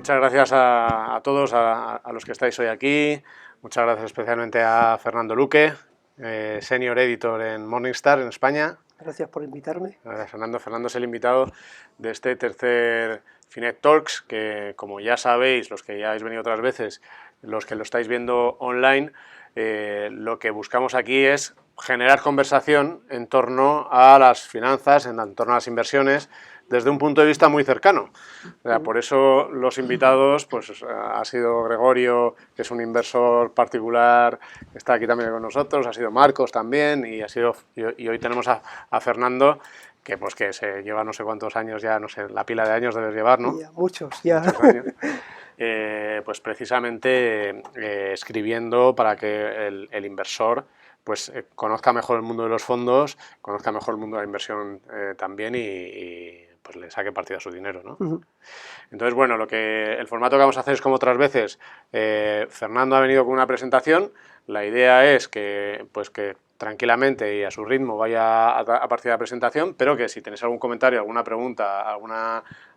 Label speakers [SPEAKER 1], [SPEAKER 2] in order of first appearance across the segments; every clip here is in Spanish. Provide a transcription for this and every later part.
[SPEAKER 1] Muchas gracias a todos, a los que estáis hoy aquí. Muchas gracias especialmente a Fernando Luque, Senior Editor en Morningstar en España.
[SPEAKER 2] Gracias por invitarme.
[SPEAKER 1] Gracias, Fernando. Fernando es el invitado de este tercer Finet Talks, que como ya sabéis, los que ya habéis venido otras veces, los que lo estáis viendo online, lo que buscamos aquí es generar conversación en torno a las finanzas, en torno a las inversiones, desde un punto de vista muy cercano. O sea, por eso los invitados pues, ha sido Gregorio, que es un inversor particular, que está aquí también con nosotros, ha sido Marcos también, y hoy tenemos a Fernando, que pues que se lleva no sé cuántos años ya, no sé, la pila de años debes llevar, ¿no?
[SPEAKER 2] Ya, muchos, ya.
[SPEAKER 1] Muchos años. Pues precisamente escribiendo para que el inversor pues conozca mejor el mundo de los fondos, conozca mejor el mundo de la inversión también y pues le saque partido a su dinero, ¿no? Entonces, bueno, el formato que vamos a hacer es como otras veces. Fernando ha venido con una presentación. La idea es que tranquilamente y a su ritmo vaya a partir de la presentación, pero que si tenéis algún comentario, alguna pregunta,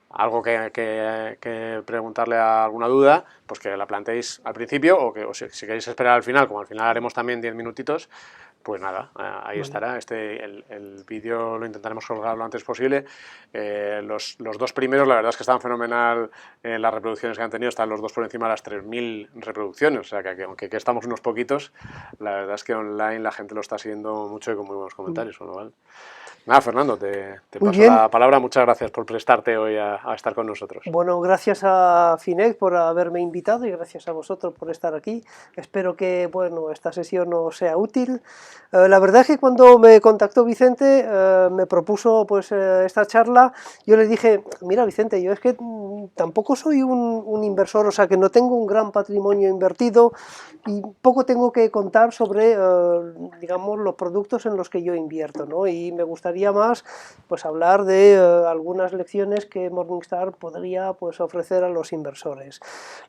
[SPEAKER 1] algo que preguntarle a alguna duda, pues que la planteéis al principio o si queréis esperar al final, como al final haremos también 10 minutitos, pues nada, ahí estará. El vídeo lo intentaremos colgar lo antes posible. Los dos primeros, la verdad es que están fenomenal las reproducciones que han tenido, están los dos por encima de las 3.000 reproducciones, o sea que aunque estamos unos poquitos, la verdad es que online la gente lo está siguiendo mucho y con muy buenos comentarios, ¿no? Nada, Fernando, te paso la palabra. Muchas gracias por prestarte hoy a estar con nosotros.
[SPEAKER 2] Bueno, gracias a Finet por haberme invitado y gracias a vosotros por estar aquí. Espero que esta sesión os sea útil. La verdad es que cuando me contactó Vicente, me propuso esta charla, yo le dije, mira Vicente, yo es que tampoco soy un inversor, o sea que no tengo un gran patrimonio invertido y poco tengo que contar sobre, digamos, los productos en los que yo invierto, ¿no? Y me gustaría más hablar de algunas lecciones que Morningstar podría ofrecer a los inversores.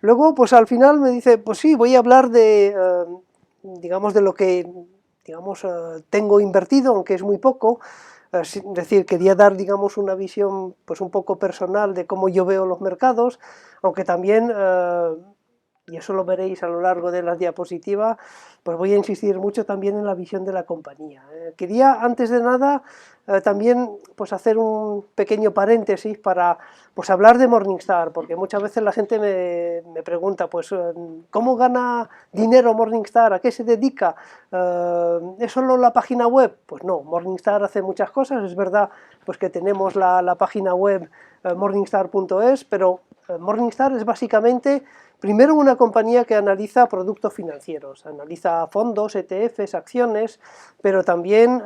[SPEAKER 2] Luego, al final me dice, pues sí, voy a hablar de, digamos, de lo que tengo invertido, aunque es muy poco. Es decir, quería dar, digamos, una visión un poco personal de cómo yo veo los mercados, aunque también, y eso lo veréis a lo largo de las diapositivas, pues voy a insistir mucho también en la visión de la compañía. Quería, antes de nada, también hacer un pequeño paréntesis para hablar de Morningstar, porque muchas veces la gente me pregunta, ¿cómo gana dinero Morningstar? ¿A qué se dedica? ¿Es solo la página web? Pues no, Morningstar hace muchas cosas. Es verdad que tenemos la página web morningstar.es, pero Morningstar es básicamente, primero, una compañía que analiza productos financieros, analiza fondos, ETFs, acciones, pero también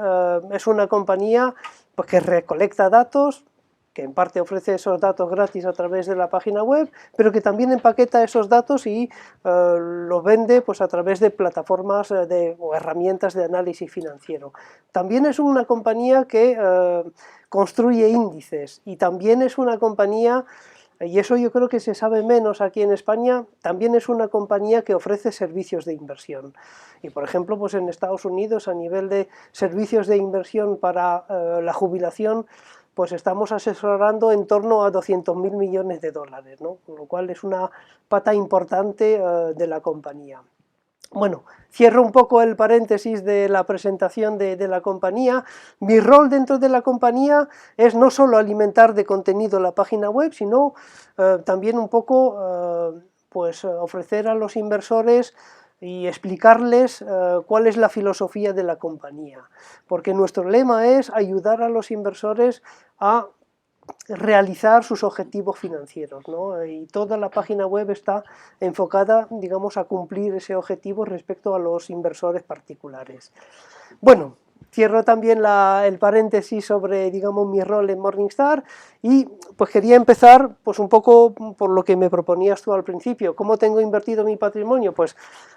[SPEAKER 2] es una compañía que recolecta datos, que en parte ofrece esos datos gratis a través de la página web, pero que también empaqueta esos datos y los vende a través de plataformas o herramientas de análisis financiero. También es una compañía que construye índices y también es una compañía, y eso yo creo que se sabe menos aquí en España, también es una compañía que ofrece servicios de inversión. Y por ejemplo, en Estados Unidos, a nivel de servicios de inversión para la jubilación, estamos asesorando en torno a 200.000 millones de dólares, ¿no? Con lo cual es una pata importante de la compañía. Bueno, cierro un poco el paréntesis de la presentación de la compañía. Mi rol dentro de la compañía es no solo alimentar de contenido la página web, sino también un poco ofrecer a los inversores y explicarles cuál es la filosofía de la compañía. Porque nuestro lema es ayudar a los inversores a realizar sus objetivos financieros, ¿no? Y toda la página web está enfocada, digamos, a cumplir ese objetivo respecto a los inversores particulares. Bueno, cierro también el paréntesis sobre, digamos, mi rol en Morningstar y quería empezar un poco por lo que me proponías tú al principio. ¿Cómo tengo invertido mi patrimonio?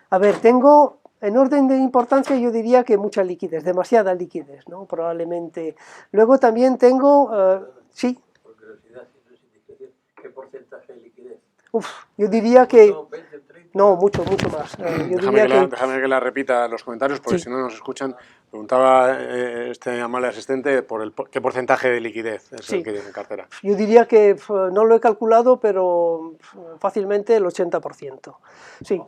[SPEAKER 2] A ver, tengo, en orden de importancia, yo diría que mucha liquidez, demasiada liquidez, ¿no? Probablemente. Luego también tengo, sí.
[SPEAKER 3] Por curiosidad, si no es indiscreción, ¿qué porcentaje de liquidez?
[SPEAKER 2] Yo diría que...
[SPEAKER 3] 20, 30...
[SPEAKER 2] No, mucho más.
[SPEAKER 1] Déjame que la repita los comentarios, porque
[SPEAKER 2] sí.
[SPEAKER 1] si no nos escuchan, Preguntaba este amable asistente qué porcentaje de liquidez es
[SPEAKER 2] Sí.
[SPEAKER 1] el que tiene en cartera.
[SPEAKER 2] Yo diría que no lo he calculado, pero fácilmente el 80%. Sí,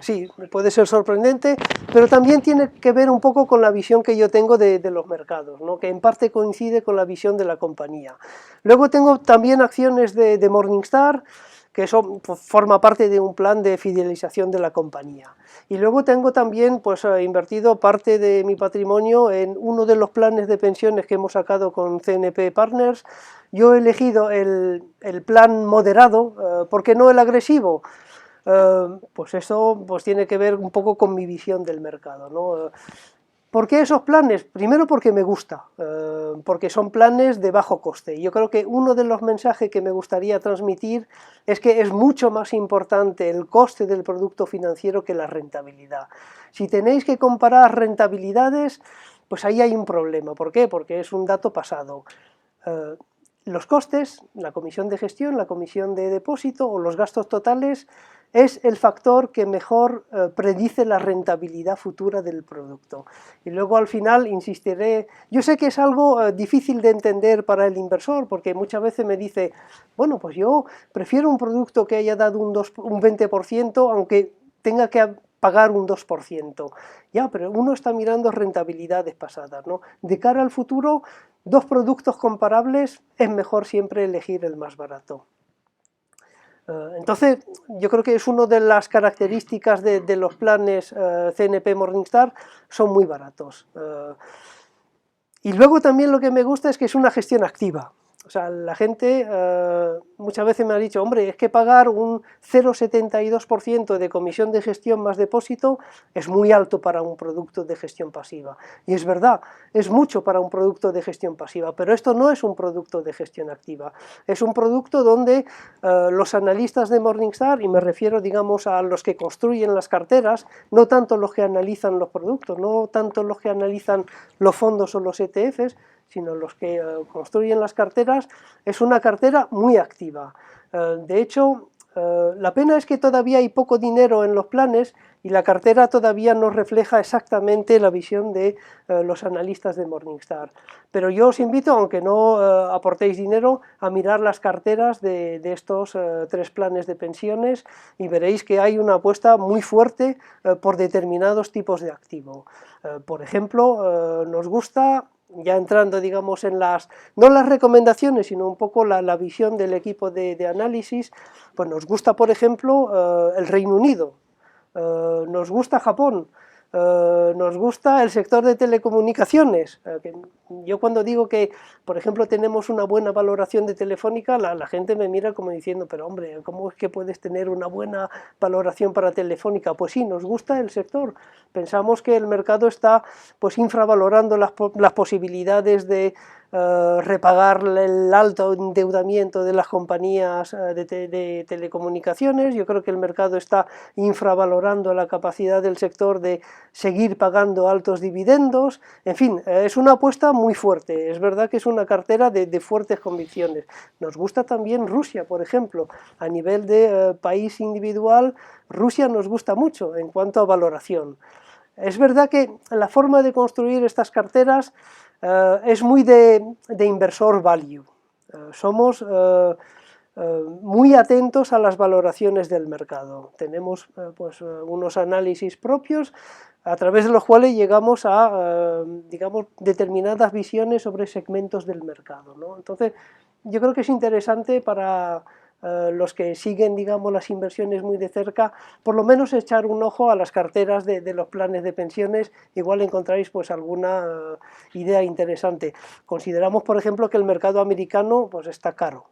[SPEAKER 2] sí, puede ser sorprendente, pero también tiene que ver un poco con la visión que yo tengo de los mercados, ¿no? Que en parte coincide con la visión de la compañía. Luego tengo también acciones de Morningstar, que eso forma parte de un plan de fidelización de la compañía. Y luego tengo también invertido parte de mi patrimonio en uno de los planes de pensiones que hemos sacado con CNP Partners. Yo he elegido el plan moderado, ¿por qué no el agresivo? Pues eso tiene que ver un poco con mi visión del mercado, ¿no? ¿Por qué esos planes? Primero porque me gusta, porque son planes de bajo coste. Yo creo que uno de los mensajes que me gustaría transmitir es que es mucho más importante el coste del producto financiero que la rentabilidad. Si tenéis que comparar rentabilidades, pues ahí hay un problema. ¿Por qué? Porque es un dato pasado. Los costes, la comisión de gestión, la comisión de depósito o los gastos totales es el factor que mejor predice la rentabilidad futura del producto. Y luego al final insistiré, yo sé que es algo difícil de entender para el inversor, porque muchas veces me dice, bueno, pues yo prefiero un producto que haya dado un 20%, aunque tenga que pagar un 2%. Ya, pero uno está mirando rentabilidades pasadas, ¿no? De cara al futuro, dos productos comparables es mejor siempre elegir el más barato. Entonces, yo creo que es una de las características de los planes CNP Morningstar, son muy baratos. Y luego también lo que me gusta es que es una gestión activa. O sea, la gente muchas veces me ha dicho, hombre, es que pagar un 0,72% de comisión de gestión más depósito es muy alto para un producto de gestión pasiva. Y es verdad, es mucho para un producto de gestión pasiva, pero esto no es un producto de gestión activa. Es un producto donde los analistas de Morningstar, y me refiero, digamos, a los que construyen las carteras, no tanto los que analizan los productos, no tanto los que analizan los fondos o los ETFs, sino los que construyen las carteras, es una cartera muy activa. De hecho, la pena es que todavía hay poco dinero en los planes y la cartera todavía no refleja exactamente la visión de los analistas de Morningstar. Pero yo os invito, aunque no aportéis dinero, a mirar las carteras de estos tres planes de pensiones y veréis que hay una apuesta muy fuerte por determinados tipos de activo. Por ejemplo, nos gusta, ya entrando, digamos, en no las recomendaciones, sino un poco la visión del equipo de análisis, pues nos gusta, por ejemplo, el Reino Unido, nos gusta Japón, nos gusta el sector de telecomunicaciones. Yo cuando digo que, por ejemplo, tenemos una buena valoración de Telefónica, la gente me mira como diciendo, pero hombre, ¿cómo es que puedes tener una buena valoración para Telefónica? Pues sí, nos gusta el sector. Pensamos que el mercado está infravalorando las posibilidades de repagar el alto endeudamiento de las compañías de telecomunicaciones. Yo creo que el mercado está infravalorando la capacidad del sector de seguir pagando altos dividendos. En fin, es una apuesta muy fuerte. Es verdad que es una cartera de fuertes convicciones. Nos gusta también Rusia, por ejemplo. A nivel de país individual, Rusia nos gusta mucho en cuanto a valoración. Es verdad que la forma de construir estas carteras es muy de inversor value. Somos muy atentos a las valoraciones del mercado. Tenemos unos análisis propios a través de los cuales llegamos a digamos, determinadas visiones sobre segmentos del mercado, ¿no? Entonces, yo creo que es interesante para los que siguen, digamos, las inversiones muy de cerca, por lo menos echar un ojo a las carteras de los planes de pensiones, igual encontráis pues alguna idea interesante. Consideramos, por ejemplo, que el mercado americano pues está caro,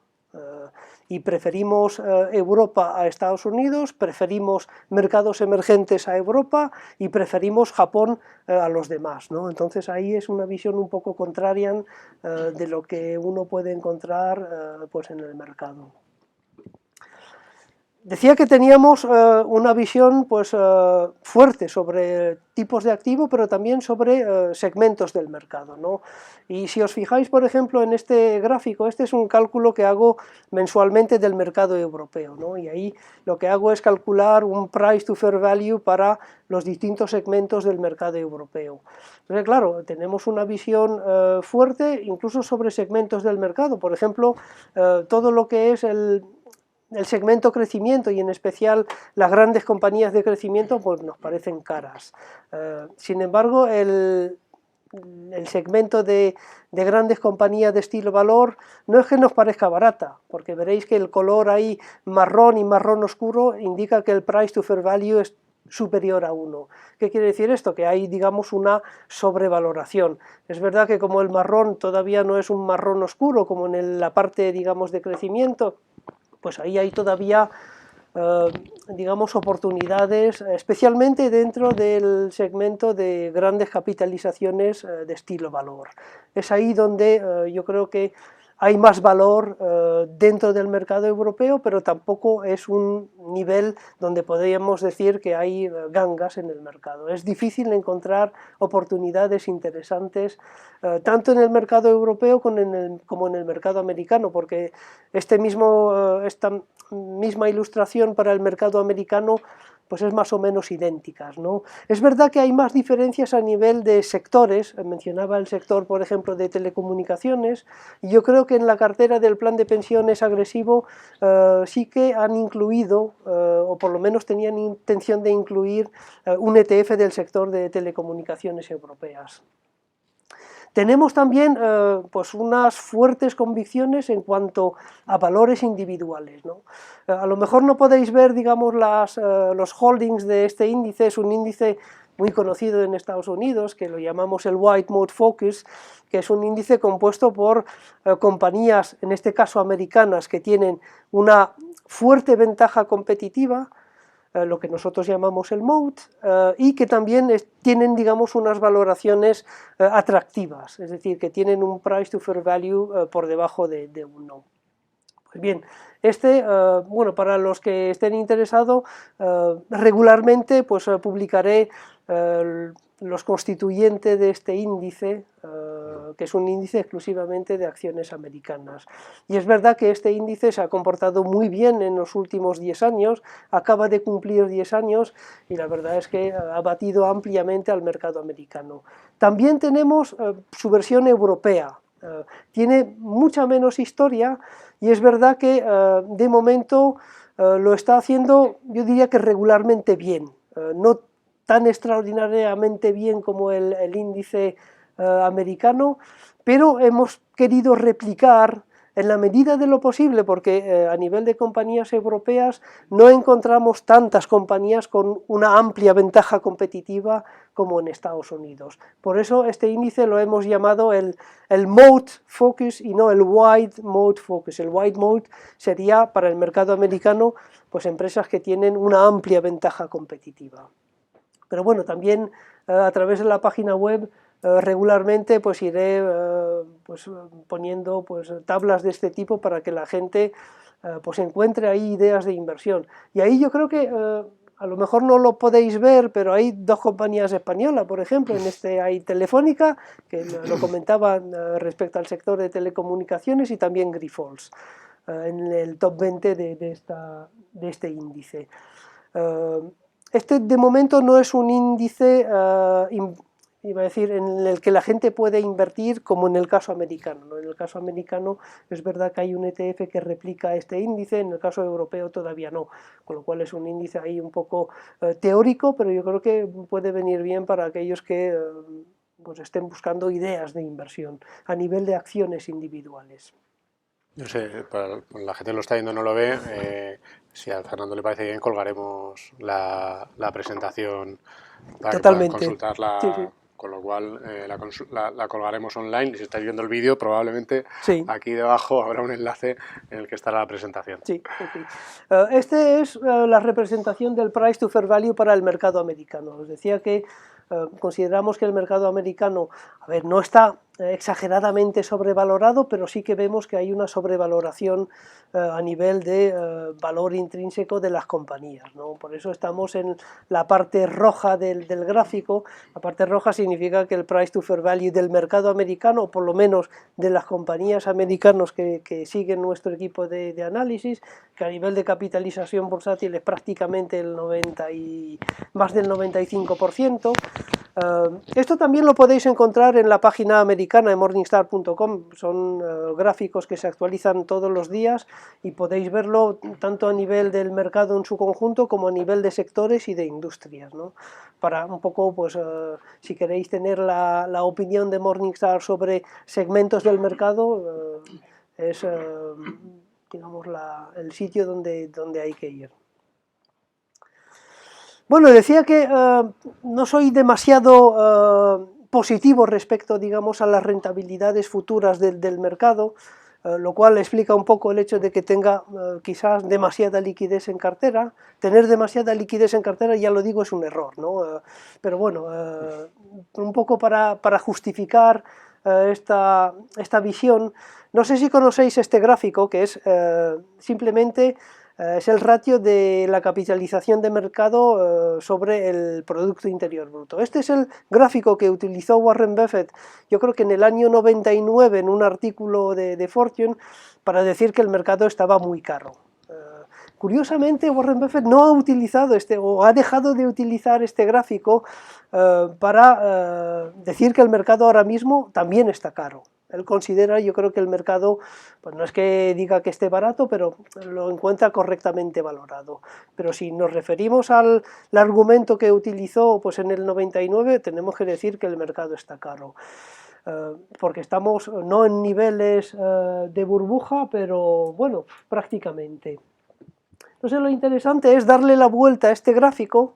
[SPEAKER 2] y preferimos Europa a Estados Unidos, preferimos mercados emergentes a Europa y preferimos Japón a los demás, ¿no? Entonces ahí es una visión un poco contraria de lo que uno puede encontrar pues en el mercado. Decía que teníamos una visión pues, fuerte sobre tipos de activo, pero también sobre segmentos del mercado, ¿no? Y si os fijáis, por ejemplo, en este gráfico, este es un cálculo que hago mensualmente del mercado europeo, ¿no? Y ahí lo que hago es calcular un price to fair value para los distintos segmentos del mercado europeo. Entonces, claro, tenemos una visión fuerte incluso sobre segmentos del mercado. Por ejemplo, todo lo que es el segmento crecimiento y en especial las grandes compañías de crecimiento pues nos parecen caras. Sin embargo, el segmento de grandes compañías de estilo valor no es que nos parezca barata, porque veréis que el color ahí marrón y marrón oscuro indica que el price to fair value es superior a 1. ¿Qué quiere decir esto? Que hay, digamos, una sobrevaloración. Es verdad que como el marrón todavía no es un marrón oscuro, como en la parte, digamos, de crecimiento, pues ahí hay todavía, digamos, oportunidades, especialmente dentro del segmento de grandes capitalizaciones de estilo valor. Es ahí donde yo creo que hay más valor dentro del mercado europeo, pero tampoco es un nivel donde podríamos decir que hay gangas en el mercado. Es difícil encontrar oportunidades interesantes tanto en el mercado europeo como en el mercado americano, porque esta misma ilustración para el mercado americano pues es más o menos idénticas, ¿no? Es verdad que hay más diferencias a nivel de sectores, mencionaba el sector, por ejemplo, de telecomunicaciones, y yo creo que en la cartera del plan de pensiones agresivo sí que han incluido, o por lo menos tenían intención de incluir, un ETF del sector de telecomunicaciones europeas. Tenemos también pues unas fuertes convicciones en cuanto a valores individuales, ¿no? A lo mejor no podéis ver, digamos, los holdings de este índice. Es un índice muy conocido en Estados Unidos, que lo llamamos el White Mode Focus, que es un índice compuesto por compañías, en este caso americanas, que tienen una fuerte ventaja competitiva, lo que nosotros llamamos el moat, y que también tienen, digamos, unas valoraciones atractivas, es decir, que tienen un price to fair value por debajo de 1. Pues bien, bueno, para los que estén interesados, regularmente pues publicaré los constituyentes de este índice, que es un índice exclusivamente de acciones americanas. Y es verdad que este índice se ha comportado muy bien en los últimos 10 años, acaba de cumplir 10 años y la verdad es que ha batido ampliamente al mercado americano. También tenemos su versión europea. Tiene mucha menos historia y es verdad que de momento lo está haciendo, yo diría que regularmente bien, no tan extraordinariamente bien como el índice americano, pero hemos querido replicar en la medida de lo posible, porque a nivel de compañías europeas no encontramos tantas compañías con una amplia ventaja competitiva como en Estados Unidos. Por eso este índice lo hemos llamado el Mode Focus y no el Wide Mode Focus. El Wide Mode sería para el mercado americano pues empresas que tienen una amplia ventaja competitiva. Pero bueno, también a través de la página web regularmente pues iré pues poniendo pues tablas de este tipo para que la gente pues encuentre ahí ideas de inversión. Y ahí yo creo que a lo mejor no lo podéis ver, pero hay dos compañías españolas, por ejemplo, hay Telefónica, que lo comentaba respecto al sector de telecomunicaciones, y también Grifols, en el top 20 de este índice. Este de momento no es un índice, iba a decir, en el que la gente puede invertir como en el caso americano, ¿no? En el caso americano es verdad que hay un ETF que replica este índice, en el caso europeo todavía no, con lo cual es un índice ahí un poco teórico, pero yo creo que puede venir bien para aquellos que pues estén buscando ideas de inversión a nivel de acciones individuales.
[SPEAKER 1] No sé, para la gente que lo está viendo no lo ve, si a Fernando le parece bien colgaremos la presentación para
[SPEAKER 2] Totalmente.
[SPEAKER 1] que puedan consultarla,
[SPEAKER 2] sí, sí.
[SPEAKER 1] Con lo cual la colgaremos online. Si estáis viendo el vídeo, probablemente
[SPEAKER 2] Sí.
[SPEAKER 1] aquí debajo habrá un enlace en el que estará la presentación.
[SPEAKER 2] Sí, okay. Este es la representación del price to fair value para el mercado americano. Os decía que consideramos que el mercado americano, a ver, no está exageradamente sobrevalorado, pero sí que vemos que hay una sobrevaloración a nivel de valor intrínseco de las compañías, ¿no? Por eso estamos en la parte roja del gráfico. La parte roja significa que el price to fair value del mercado americano, o por lo menos de las compañías americanas que siguen nuestro equipo de análisis, que a nivel de capitalización bursátil es prácticamente el 90 y más del 95%. Esto también lo podéis encontrar en la página americana de morningstar.com, son gráficos que se actualizan todos los días y podéis verlo tanto a nivel del mercado en su conjunto como a nivel de sectores y de industrias, ¿no? Para un poco, pues, si queréis tener la opinión de Morningstar sobre segmentos del mercado, es, digamos, el sitio donde hay que ir. Bueno, decía que no soy demasiado positivo respecto, digamos, a las rentabilidades futuras del mercado, lo cual explica un poco el hecho de que tenga quizás demasiada liquidez en cartera. Tener demasiada liquidez en cartera, ya lo digo, es un error, ¿no? Pero bueno, un poco para justificar esta visión, no sé si conocéis este gráfico, que es simplemente... es el ratio de la capitalización de mercado sobre el Producto Interior Bruto. Este es el gráfico que utilizó Warren Buffett, yo creo que en el año 99, en un artículo de Fortune, para decir que el mercado estaba muy caro. Curiosamente, Warren Buffett no ha utilizado o ha dejado de utilizar este gráfico para decir que el mercado ahora mismo también está caro. Él considera, yo creo que el mercado, pues no es que diga que esté barato, pero lo encuentra correctamente valorado. Pero si nos referimos al argumento que utilizó pues en el 99, tenemos que decir que el mercado está caro. Porque estamos no en niveles de burbuja, pero bueno, prácticamente. Entonces lo interesante es darle la vuelta a este gráfico.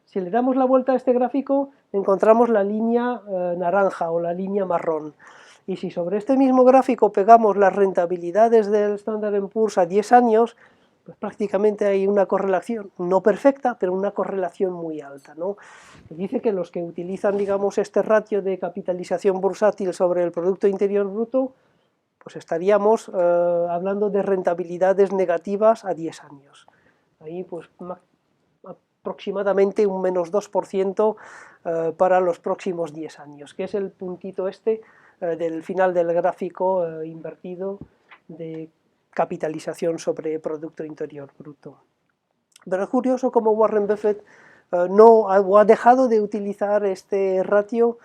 [SPEAKER 2] Si le damos la vuelta a este gráfico, encontramos la línea naranja o la línea marrón. Y si sobre este mismo gráfico pegamos las rentabilidades del Standard & Poor's a 10 años, pues prácticamente hay una correlación, no perfecta, pero una correlación muy alta, ¿no? Dice que los que utilizan, digamos, este ratio de capitalización bursátil sobre el Producto Interior Bruto, pues estaríamos hablando de rentabilidades negativas a 10 años. Ahí, pues, aproximadamente un menos 2% para los próximos 10 años, que es el puntito este del final del gráfico invertido de capitalización sobre Producto Interior Bruto. Pero es curioso cómo Warren Buffett no ha dejado de utilizar este ratio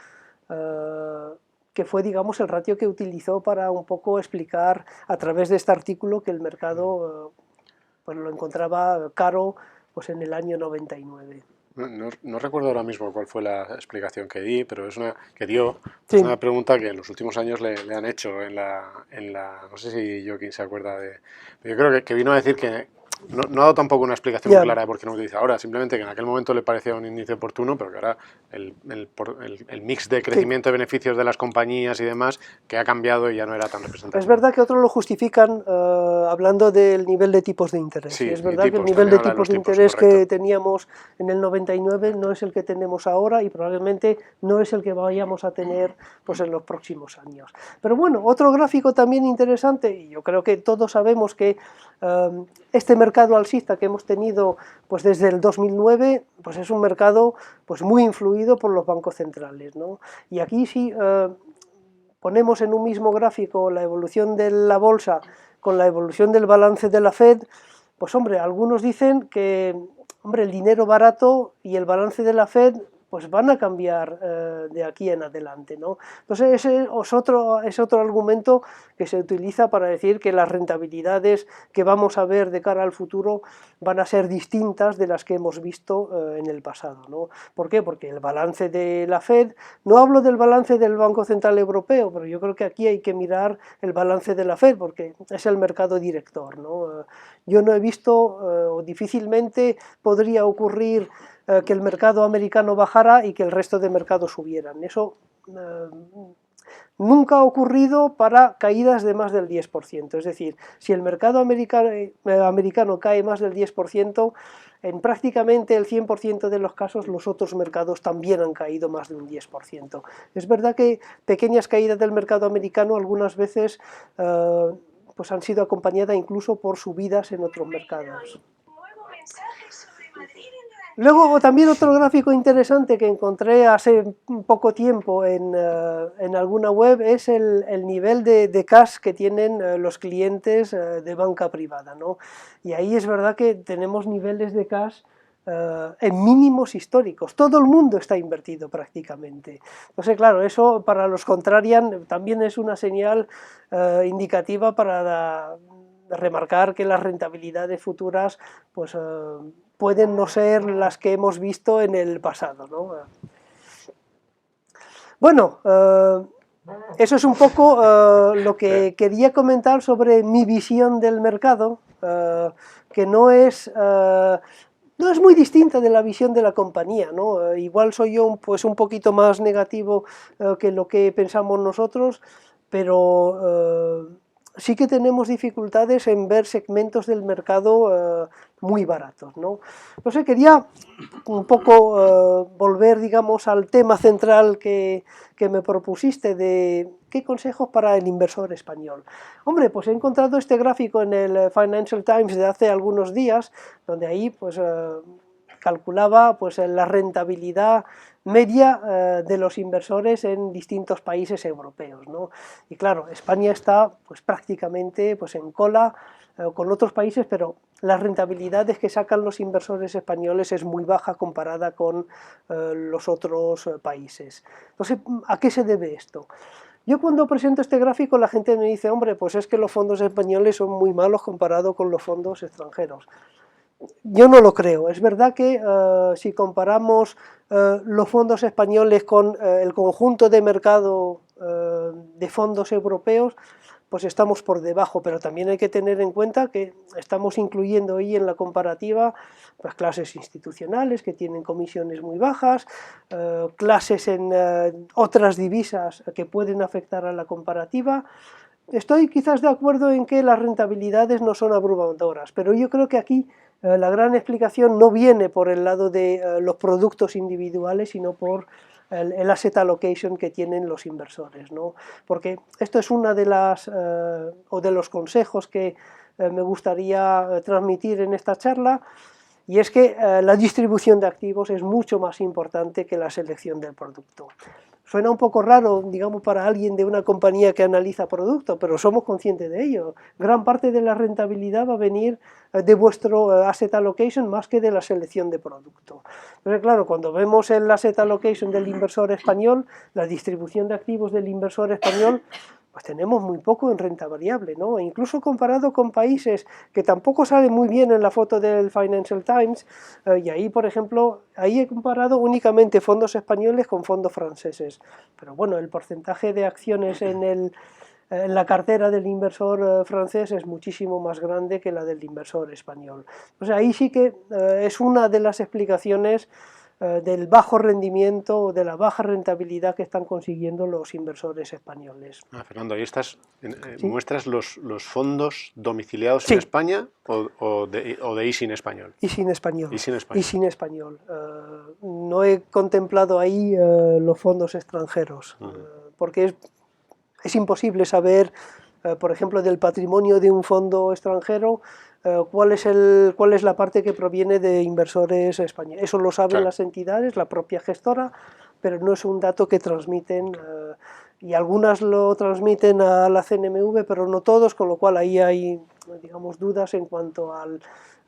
[SPEAKER 2] que fue, digamos, el ratio que utilizó para un poco explicar a través de este artículo que el mercado pues lo encontraba caro pues en el año 99.
[SPEAKER 1] No recuerdo ahora mismo cuál fue la explicación que di, pero es una
[SPEAKER 2] Sí.
[SPEAKER 1] es una pregunta que en los últimos años le han hecho en la no sé si Joaquín se acuerda de, yo creo que vino a decir que no ha dado tampoco una explicación muy clara de por qué no utiliza ahora, simplemente que en aquel momento le parecía un índice oportuno, pero que ahora el mix de crecimiento de beneficios de las compañías y demás, que ha cambiado y ya no era tan representativo.
[SPEAKER 2] Es verdad que otros lo justifican hablando del nivel de tipos de interés.
[SPEAKER 1] Sí,
[SPEAKER 2] es verdad
[SPEAKER 1] tipos,
[SPEAKER 2] que el nivel de tipos de interés
[SPEAKER 1] correcto,
[SPEAKER 2] que teníamos en el 99 no es el que tenemos ahora y probablemente no es el que vayamos a tener pues, en los próximos años. Pero bueno, otro gráfico también interesante, y yo creo que todos sabemos que este mercado alcista que hemos tenido pues, desde el 2009 pues, es un mercado pues, muy influido por los bancos centrales, ¿no? Y aquí sí ponemos en un mismo gráfico la evolución de la bolsa con la evolución del balance de la Fed, pues hombre, algunos dicen que hombre, el dinero barato y el balance de la Fed pues van a cambiar de aquí en adelante, ¿no? Entonces ese es otro argumento que se utiliza para decir que las rentabilidades que vamos a ver de cara al futuro van a ser distintas de las que hemos visto en el pasado, ¿no? ¿Por qué? Porque el balance de la Fed, no hablo del balance del Banco Central Europeo, pero yo creo que aquí hay que mirar el balance de la Fed porque es el mercado director, ¿no? Yo no he visto, o difícilmente podría ocurrir que el mercado americano bajara y que el resto de mercados subieran. Eso nunca ha ocurrido para caídas de más del 10%. Es decir, si el mercado americano cae más del 10%, en prácticamente el 100% de los casos los otros mercados también han caído más de un 10%. Es verdad que pequeñas caídas del mercado americano algunas veces pues han sido acompañadas incluso por subidas en otros mercados. Luego también otro gráfico interesante que encontré hace poco tiempo en alguna web es el nivel de cash que tienen los clientes de banca privada, ¿no? Y ahí es verdad que tenemos niveles de cash en mínimos históricos. Todo el mundo está invertido prácticamente. Entonces, claro, eso para los contrarian también es una señal indicativa para remarcar que las rentabilidades futuras pues, pueden no ser las que hemos visto en el pasado, ¿no? Bueno, eso es un poco lo que quería comentar sobre mi visión del mercado, que no es muy distinta de la visión de la compañía, ¿no? Igual soy yo pues, un poquito más negativo que lo que pensamos nosotros, pero sí que tenemos dificultades en ver segmentos del mercado muy baratos, ¿no? Entonces quería un poco volver, digamos, al tema central que me propusiste de qué consejos para el inversor español. Hombre, pues he encontrado este gráfico en el Financial Times de hace algunos días, donde ahí pues calculaba pues la rentabilidad media de los inversores en distintos países europeos, ¿no? Y claro, España está pues prácticamente pues en cola con otros países, pero las rentabilidades que sacan los inversores españoles es muy baja comparada con los otros países. Entonces, ¿a qué se debe esto? Yo cuando presento este gráfico la gente me dice, hombre, pues es que los fondos españoles son muy malos comparado con los fondos extranjeros. Yo no lo creo. Es verdad que si comparamos los fondos españoles con el conjunto de mercado de fondos europeos, pues estamos por debajo, pero también hay que tener en cuenta que estamos incluyendo ahí en la comparativa pues, clases institucionales que tienen comisiones muy bajas, clases en otras divisas que pueden afectar a la comparativa. Estoy quizás de acuerdo en que las rentabilidades no son abrumadoras, pero yo creo que aquí la gran explicación no viene por el lado de los productos individuales, sino por el asset allocation que tienen los inversores, ¿no? Porque esto es una de las, o de los consejos que me gustaría transmitir en esta charla, y es que la distribución de activos es mucho más importante que la selección del producto. Suena un poco raro, digamos, para alguien de una compañía que analiza productos, pero somos conscientes de ello. Gran parte de la rentabilidad va a venir de vuestro asset allocation más que de la selección de producto. Entonces, claro, cuando vemos el asset allocation del inversor español, la distribución de activos del inversor español, pues tenemos muy poco en renta variable, ¿no? E incluso comparado con países que tampoco salen muy bien en la foto del Financial Times, y ahí, por ejemplo, ahí he comparado únicamente fondos españoles con fondos franceses, pero bueno, el porcentaje de acciones en la cartera del inversor francés es muchísimo más grande que la del inversor español. O sea, ahí sí que es una de las explicaciones del bajo rendimiento o de la baja rentabilidad que están consiguiendo los inversores españoles.
[SPEAKER 1] Fernando, ¿y estas
[SPEAKER 2] ¿Sí?
[SPEAKER 1] muestras los fondos domiciliados
[SPEAKER 2] Sí.
[SPEAKER 1] en España o de ISIN español?
[SPEAKER 2] Y sin español.
[SPEAKER 1] Y sin español.
[SPEAKER 2] Y sin español. No he contemplado ahí los fondos extranjeros, porque es imposible saber, por ejemplo, del patrimonio de un fondo extranjero, cuál es la parte que proviene de inversores españoles. Eso lo saben
[SPEAKER 1] Claro.
[SPEAKER 2] las entidades, la propia gestora, pero no es un dato que transmiten, y algunas lo transmiten a la CNMV, pero no todos, con lo cual ahí hay, digamos, dudas en cuanto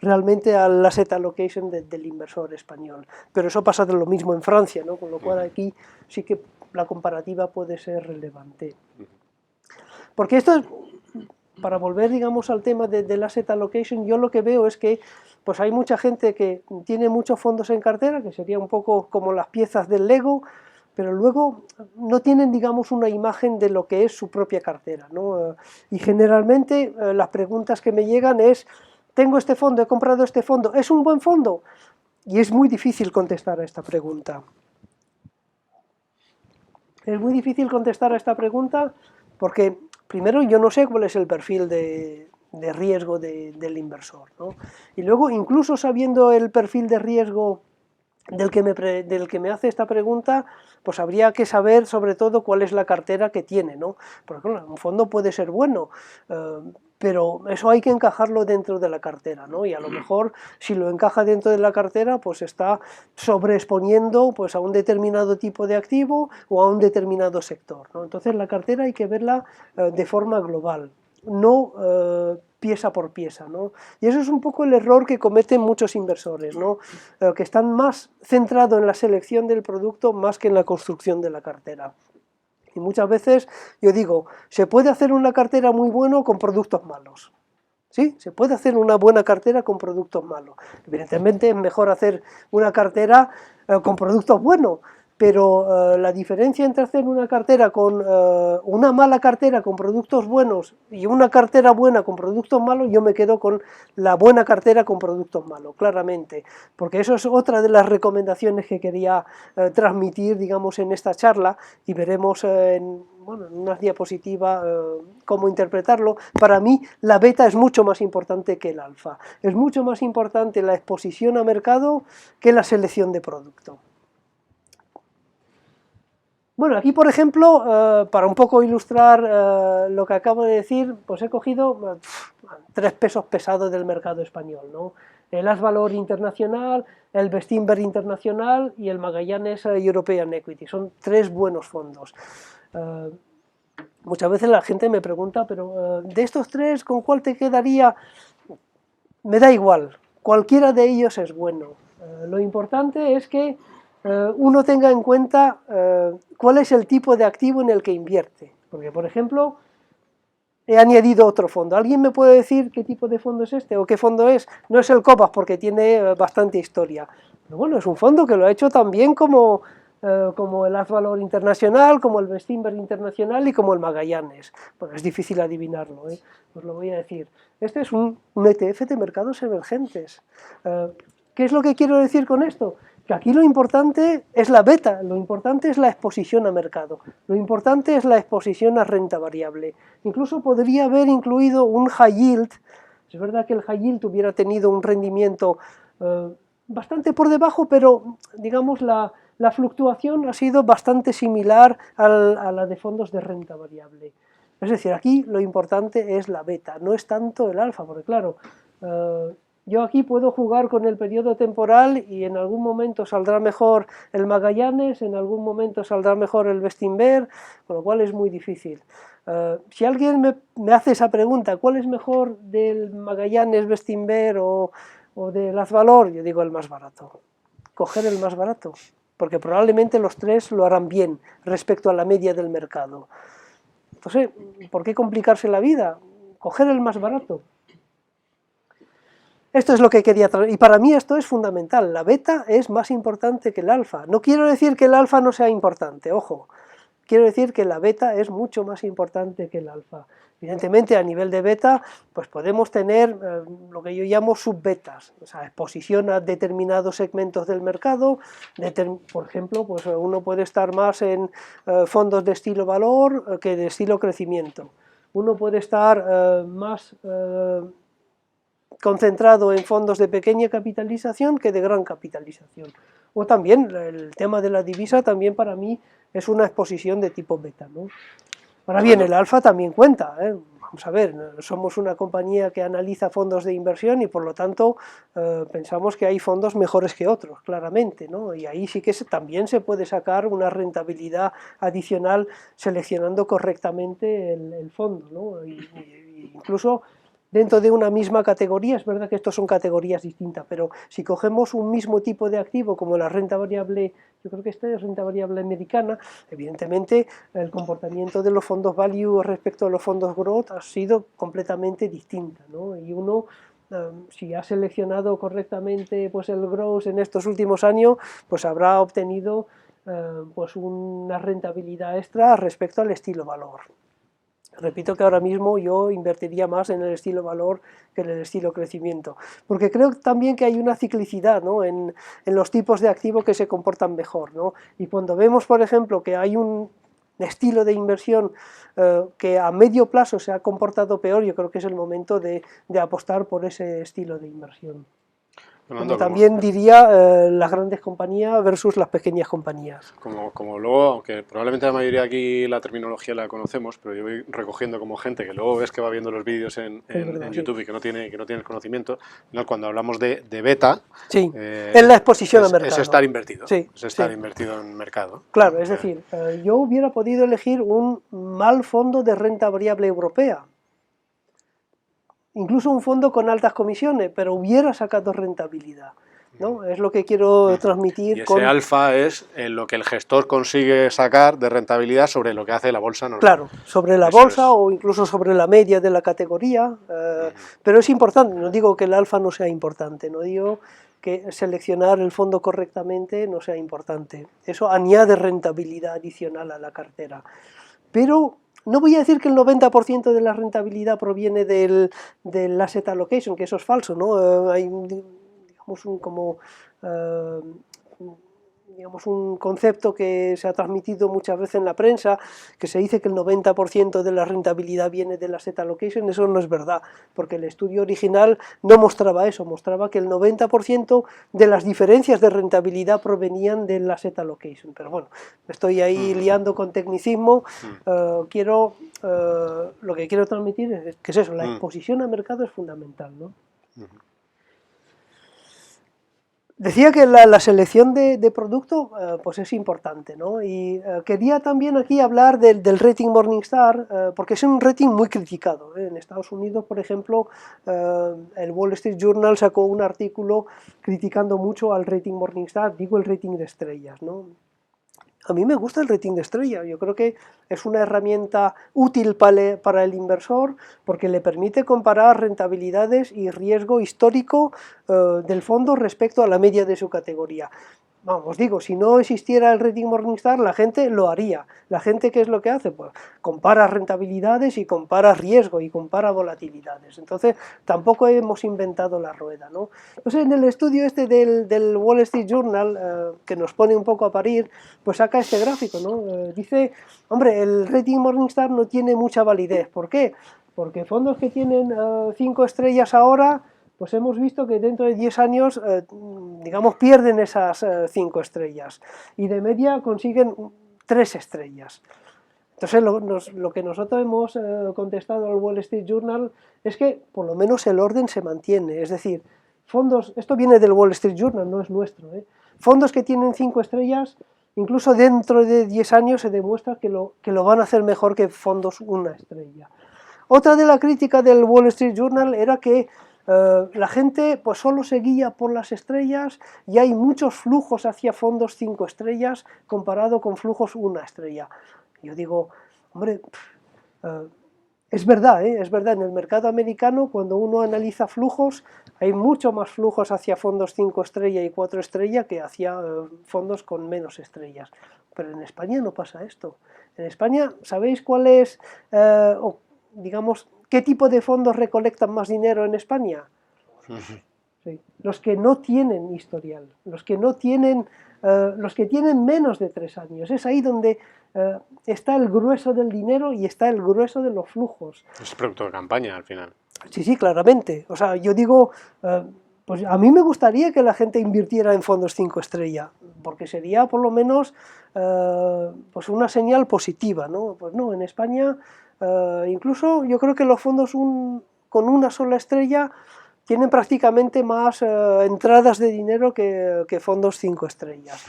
[SPEAKER 2] realmente al asset allocation del inversor español. Pero eso pasa de lo mismo en Francia, ¿no? Con lo cual aquí sí que la comparativa puede ser relevante. Porque esto es, para volver, digamos, al tema del asset allocation, yo lo que veo es que pues hay mucha gente que tiene muchos fondos en cartera, que sería un poco como las piezas del Lego, pero luego no tienen, digamos, una imagen de lo que es su propia cartera, ¿no? Y generalmente las preguntas que me llegan es, tengo este fondo, he comprado este fondo, ¿es un buen fondo? Y es muy difícil contestar a esta pregunta. Es muy difícil contestar a esta pregunta porque, primero, yo no sé cuál es el perfil riesgo del inversor, ¿no? Y luego, incluso sabiendo el perfil de riesgo del que me hace esta pregunta, pues habría que saber sobre todo cuál es la cartera que tiene, ¿no? Porque claro, un fondo puede ser bueno, pero eso hay que encajarlo dentro de la cartera, ¿no? Y a lo mejor si lo encaja dentro de la cartera, pues está sobreexponiendo pues, a un determinado tipo de activo o a un determinado sector, ¿no? Entonces la cartera hay que verla de forma global, no pieza por pieza, ¿no? Y eso es un poco el error que cometen muchos inversores, ¿no? Que están más centrados en la selección del producto más que en la construcción de la cartera. Y muchas veces yo digo, se puede hacer una cartera muy buena con productos malos. Sí, se puede hacer una buena cartera con productos malos. Evidentemente es mejor hacer una cartera con productos buenos, pero la diferencia entre hacer una cartera con una mala cartera con productos buenos y una cartera buena con productos malos, yo me quedo con la buena cartera con productos malos, claramente, porque eso es otra de las recomendaciones que quería transmitir, digamos, en esta charla, y veremos en unas diapositivas cómo interpretarlo. Para mí la beta es mucho más importante que el alfa, es mucho más importante la exposición a mercado que la selección de producto. Bueno, aquí por ejemplo, para un poco ilustrar lo que acabo de decir, pues he cogido 3 pesos pesados del mercado español, ¿no? El Asvalor Internacional, el Bestinver Internacional y el Magallanes European Equity. Son 3 buenos fondos. Muchas veces la gente me pregunta, pero de estos 3, ¿con cuál te quedaría? Me da igual, cualquiera de ellos es bueno. Lo importante es que uno tenga en cuenta cuál es el tipo de activo en el que invierte. Porque, por ejemplo, he añadido otro fondo. ¿Alguien me puede decir qué tipo de fondo es este o qué fondo es? No es el Copas porque tiene bastante historia. Pero bueno, es un fondo que lo ha hecho tan bien como el Asvalor Internacional, como el Bestinver Internacional y como el Magallanes. Bueno, es difícil adivinarlo, os lo voy a decir. Este es un ETF de mercados emergentes. ¿Qué es lo que quiero decir con esto? Que aquí lo importante es la beta, lo importante es la exposición a mercado, lo importante es la exposición a renta variable. Incluso podría haber incluido un high yield. Es verdad que el high yield hubiera tenido un rendimiento bastante por debajo, pero digamos la fluctuación ha sido bastante similar a la de fondos de renta variable. Es decir, aquí lo importante es la beta, no es tanto el alfa, porque claro, yo aquí puedo jugar con el periodo temporal y en algún momento saldrá mejor el Magallanes, en algún momento saldrá mejor el Bestinver, con lo cual es muy difícil. Si alguien me hace esa pregunta, ¿cuál es mejor del Magallanes, Bestinver o del Asvalor? Yo digo el más barato, coger el más barato, porque probablemente los 3 lo harán bien respecto a la media del mercado. Entonces, ¿por qué complicarse la vida? Coger el más barato. Esto es lo que quería traer, y para mí esto es fundamental, la beta es más importante que el alfa. No quiero decir que el alfa no sea importante, ojo, quiero decir que la beta es mucho más importante que el alfa. Evidentemente a nivel de beta pues podemos tener lo que yo llamo subbetas, o sea, exposición a determinados segmentos del mercado, por ejemplo, pues uno puede estar más en fondos de estilo valor que de estilo crecimiento, uno puede estar más concentrado en fondos de pequeña capitalización que de gran capitalización. O también el tema de la divisa también para mí es una exposición de tipo beta, ¿no? Ahora bien, el alfa también cuenta, Vamos a ver, somos una compañía que analiza fondos de inversión y por lo tanto pensamos que hay fondos mejores que otros, claramente, ¿no? Y ahí sí que también se puede sacar una rentabilidad adicional seleccionando correctamente el fondo, ¿no? Y incluso dentro de una misma categoría, es verdad que estos son categorías distintas, pero si cogemos un mismo tipo de activo como la renta variable, yo creo que esta es renta variable americana, evidentemente el comportamiento de los fondos value respecto a los fondos growth ha sido completamente distinta, ¿no? Y uno, si ha seleccionado correctamente pues el growth en estos últimos años, pues habrá obtenido pues una rentabilidad extra respecto al estilo valor. Repito que ahora mismo yo invertiría más en el estilo valor que en el estilo crecimiento, porque creo también que hay una ciclicidad, ¿no? en los tipos de activo que se comportan mejor, ¿no? Y cuando vemos, por ejemplo, que hay un estilo de inversión que a medio plazo se ha comportado peor, yo creo que es el momento de apostar por ese estilo de inversión. Como también diría las grandes compañías versus las pequeñas compañías.
[SPEAKER 1] Como luego, aunque probablemente la mayoría aquí la terminología la conocemos, pero yo voy recogiendo como gente que luego ves que va viendo los vídeos en YouTube y que no tiene el conocimiento, ¿no? Cuando hablamos de beta,
[SPEAKER 2] sí, es la exposición a mercado.
[SPEAKER 1] Es estar invertido,
[SPEAKER 2] sí,
[SPEAKER 1] es estar invertido en mercado.
[SPEAKER 2] Claro, es decir, yo hubiera podido elegir un mal fondo de renta variable europea, incluso un fondo con altas comisiones, pero hubiera sacado rentabilidad, ¿no? Es lo que quiero transmitir.
[SPEAKER 1] Y ese alfa es lo que el gestor consigue sacar de rentabilidad sobre lo que hace la bolsa normal.
[SPEAKER 2] Claro, sobre la bolsa o incluso sobre la media de la categoría, pero es importante, no digo que el alfa no sea importante, no digo que seleccionar el fondo correctamente no sea importante, eso añade rentabilidad adicional a la cartera, pero no voy a decir que el 90% de la rentabilidad proviene del asset allocation, que eso es falso, ¿no? Hay digamos un concepto que se ha transmitido muchas veces en la prensa, que se dice que el 90% de la rentabilidad viene del asset allocation. Eso no es verdad, porque el estudio original no mostraba eso, mostraba que el 90% de las diferencias de rentabilidad provenían del asset allocation. Pero bueno, me estoy ahí liando con tecnicismo. Lo que quiero transmitir es que es eso, la exposición al mercado es fundamental, ¿no? Decía que la selección de producto pues es importante, ¿no? Y quería también aquí hablar del rating Morningstar, porque es un rating muy criticado, ¿eh? En Estados Unidos, por ejemplo, el Wall Street Journal sacó un artículo criticando mucho al rating Morningstar, digo el rating de estrellas, ¿no? A mí me gusta el rating de estrella, yo creo que es una herramienta útil para el inversor porque le permite comparar rentabilidades y riesgo histórico del fondo respecto a la media de su categoría. Vamos, digo, si no existiera el rating Morningstar, la gente lo haría. La gente, ¿qué es lo que hace? Pues compara rentabilidades y compara riesgo y compara volatilidades. Entonces, tampoco hemos inventado la rueda, ¿no? Pues en el estudio este del Wall Street Journal, que nos pone un poco a parir, pues saca este gráfico, ¿no? Dice, hombre, el rating Morningstar no tiene mucha validez. ¿Por qué? Porque fondos que tienen 5 estrellas ahora, pues hemos visto que dentro de 10 años, digamos, pierden esas 5 estrellas y de media consiguen 3 estrellas. Entonces lo que nosotros hemos contestado al Wall Street Journal es que por lo menos el orden se mantiene, es decir, fondos, esto viene del Wall Street Journal, no es nuestro, ¿eh? Fondos que tienen 5 estrellas, incluso dentro de 10 años se demuestra que lo van a hacer mejor que fondos 1 estrella. Otra de la crítica del Wall Street Journal era que la gente pues solo se guía por las estrellas y hay muchos flujos hacia fondos 5 estrellas comparado con flujos 1 estrella. Yo digo, hombre, es verdad, es verdad, en el mercado americano cuando uno analiza flujos hay mucho más flujos hacia fondos 5 estrellas y 4 estrellas que hacia fondos con menos estrellas. Pero en España no pasa esto. En España, ¿sabéis cuál es, digamos, qué tipo de fondos recolectan más dinero en España? Sí. Los que no tienen historial, los que tienen menos de 3 años. Es ahí donde está el grueso del dinero y está el grueso de los flujos.
[SPEAKER 1] Es producto de campaña al final.
[SPEAKER 2] Sí, claramente. O sea, yo digo, pues a mí me gustaría que la gente invirtiera en fondos 5 estrellas, porque sería por lo menos pues una señal positiva, ¿no? Pues no, en España incluso yo creo que los fondos con una sola estrella tienen prácticamente más entradas de dinero que fondos 5 estrellas.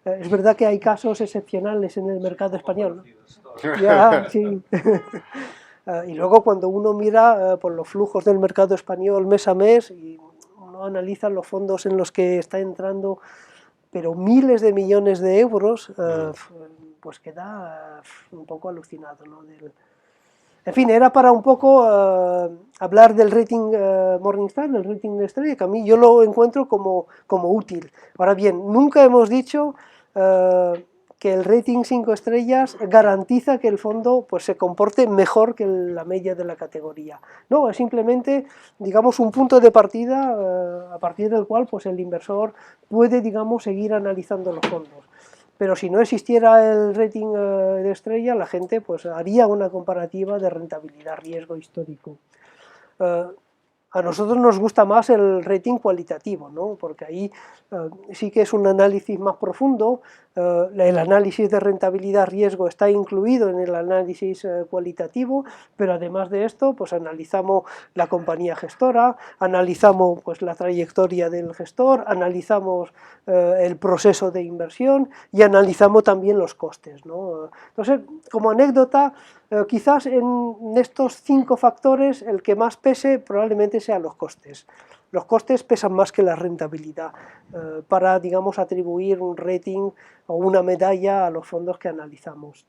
[SPEAKER 2] Es verdad que hay casos excepcionales en el mercado español, ¿no? Ya, sí. Y luego cuando uno mira por los flujos del mercado español mes a mes y uno analiza los fondos en los que está entrando pero miles de millones de euros, pues queda un poco alucinado, ¿no? En fin, era para un poco hablar del rating Morningstar, del rating de estrella, que a mí yo lo encuentro como útil. Ahora bien, nunca hemos dicho que el rating 5 estrellas garantiza que el fondo pues, se comporte mejor que la media de la categoría. No, es simplemente, digamos, un punto de partida a partir del cual pues, el inversor puede, digamos, seguir analizando los fondos. pero si no existiera el rating de estrella, la gente pues haría una comparativa de rentabilidad-riesgo histórico. A nosotros nos gusta más el rating cualitativo, ¿no? Porque ahí sí que es un análisis más profundo, el análisis de rentabilidad-riesgo está incluido en el análisis cualitativo, pero además de esto, pues analizamos la compañía gestora, analizamos pues la trayectoria del gestor, analizamos el proceso de inversión y analizamos también los costes, ¿no? Entonces, como anécdota, quizás en estos 5 factores el que más pese probablemente sean los costes. Los costes pesan más que la rentabilidad para, digamos, atribuir un rating o una medalla a los fondos que analizamos.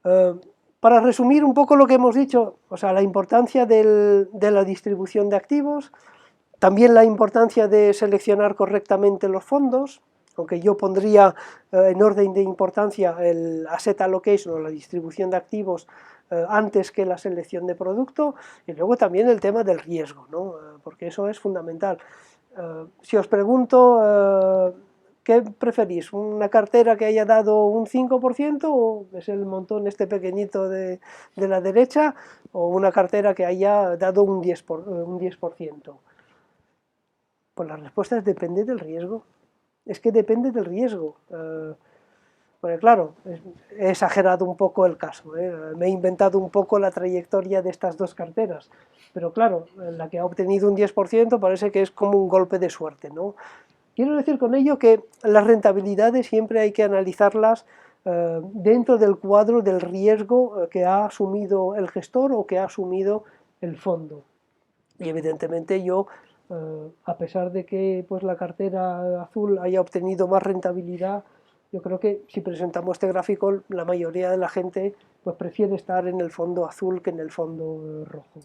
[SPEAKER 2] Para resumir un poco lo que hemos dicho, o sea, la importancia de la distribución de activos, también la importancia de seleccionar correctamente los fondos, aunque yo pondría en orden de importancia el asset allocation o la distribución de activos antes que la selección de producto, y luego también el tema del riesgo, ¿no? Porque eso es fundamental. Si os pregunto, ¿qué preferís? ¿Una cartera que haya dado un 5% o es el montón este pequeñito de la derecha, o una cartera que haya dado un 10%? Pues la respuesta es depende del riesgo. Es que depende del riesgo. Porque claro, he exagerado un poco el caso, me he inventado un poco la trayectoria de estas dos carteras, pero claro, la que ha obtenido un 10% parece que es como un golpe de suerte, ¿no? Quiero decir con ello que las rentabilidades siempre hay que analizarlas dentro del cuadro del riesgo que ha asumido el gestor o que ha asumido el fondo. Y evidentemente yo, a pesar de que pues, la cartera azul haya obtenido más rentabilidad, yo creo que si presentamos este gráfico, la mayoría de la gente pues, prefiere estar en el fondo azul que en el fondo rojo.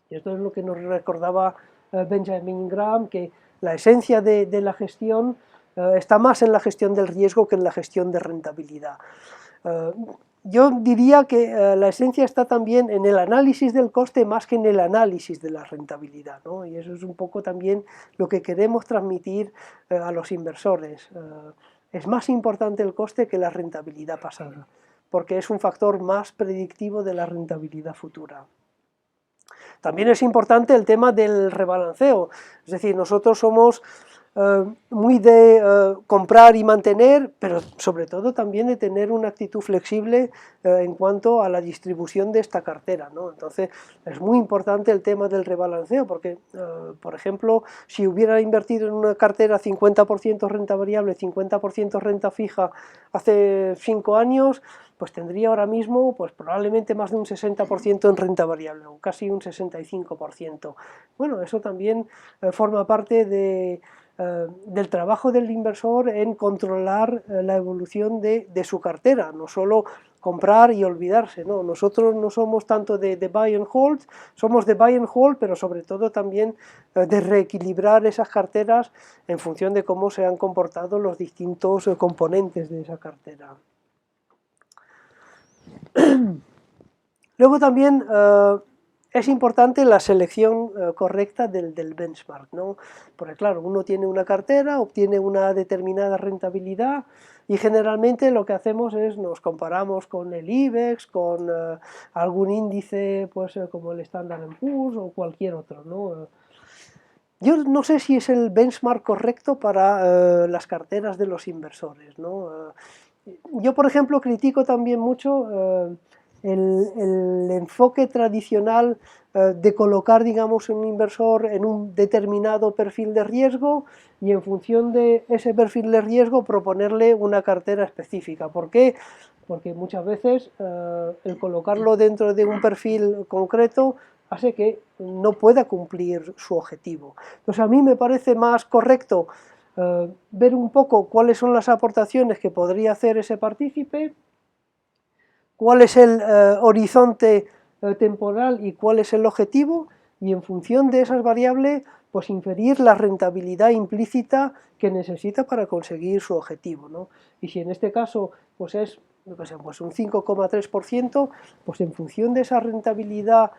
[SPEAKER 2] Y esto es lo que nos recordaba Benjamin Graham, que la esencia de la gestión está más en la gestión del riesgo que en la gestión de rentabilidad. Yo diría que la esencia está también en el análisis del coste más que en el análisis de la rentabilidad, ¿no? Y eso es un poco también lo que queremos transmitir a los inversores. Es más importante el coste que la rentabilidad pasada, porque es un factor más predictivo de la rentabilidad futura. También es importante el tema del rebalanceo, es decir, nosotros somos muy de comprar y mantener, pero sobre todo también de tener una actitud flexible en cuanto a la distribución de esta cartera, ¿no? Entonces es muy importante el tema del rebalanceo, porque por ejemplo, si hubiera invertido en una cartera 50% renta variable, 50% renta fija hace 5 años, pues tendría ahora mismo pues probablemente más de un 60% en renta variable, o casi un 65%. Bueno, eso también forma parte del trabajo del inversor en controlar la evolución de su cartera, no solo comprar y olvidarse, ¿no? Nosotros no somos tanto de buy and hold, somos de buy and hold, pero sobre todo también de reequilibrar esas carteras en función de cómo se han comportado los distintos componentes de esa cartera. Luego también es importante la selección correcta del benchmark, ¿no? Porque claro, uno tiene una cartera, obtiene una determinada rentabilidad y generalmente lo que hacemos es nos comparamos con el IBEX, con algún índice pues, como el Standard & Poor's o cualquier otro, ¿no? Yo no sé si es el benchmark correcto para las carteras de los inversores, ¿no? Yo, por ejemplo, critico también mucho el enfoque tradicional de colocar, digamos, un inversor en un determinado perfil de riesgo y en función de ese perfil de riesgo proponerle una cartera específica. ¿Por qué? Porque muchas veces el colocarlo dentro de un perfil concreto hace que no pueda cumplir su objetivo. Entonces a mí me parece más correcto ver un poco cuáles son las aportaciones que podría hacer ese partícipe, cuál es el horizonte temporal y cuál es el objetivo, y en función de esas variables pues inferir la rentabilidad implícita que necesita para conseguir su objetivo, ¿no? Y si en este caso pues es pues un 5,3%, pues en función de esa rentabilidad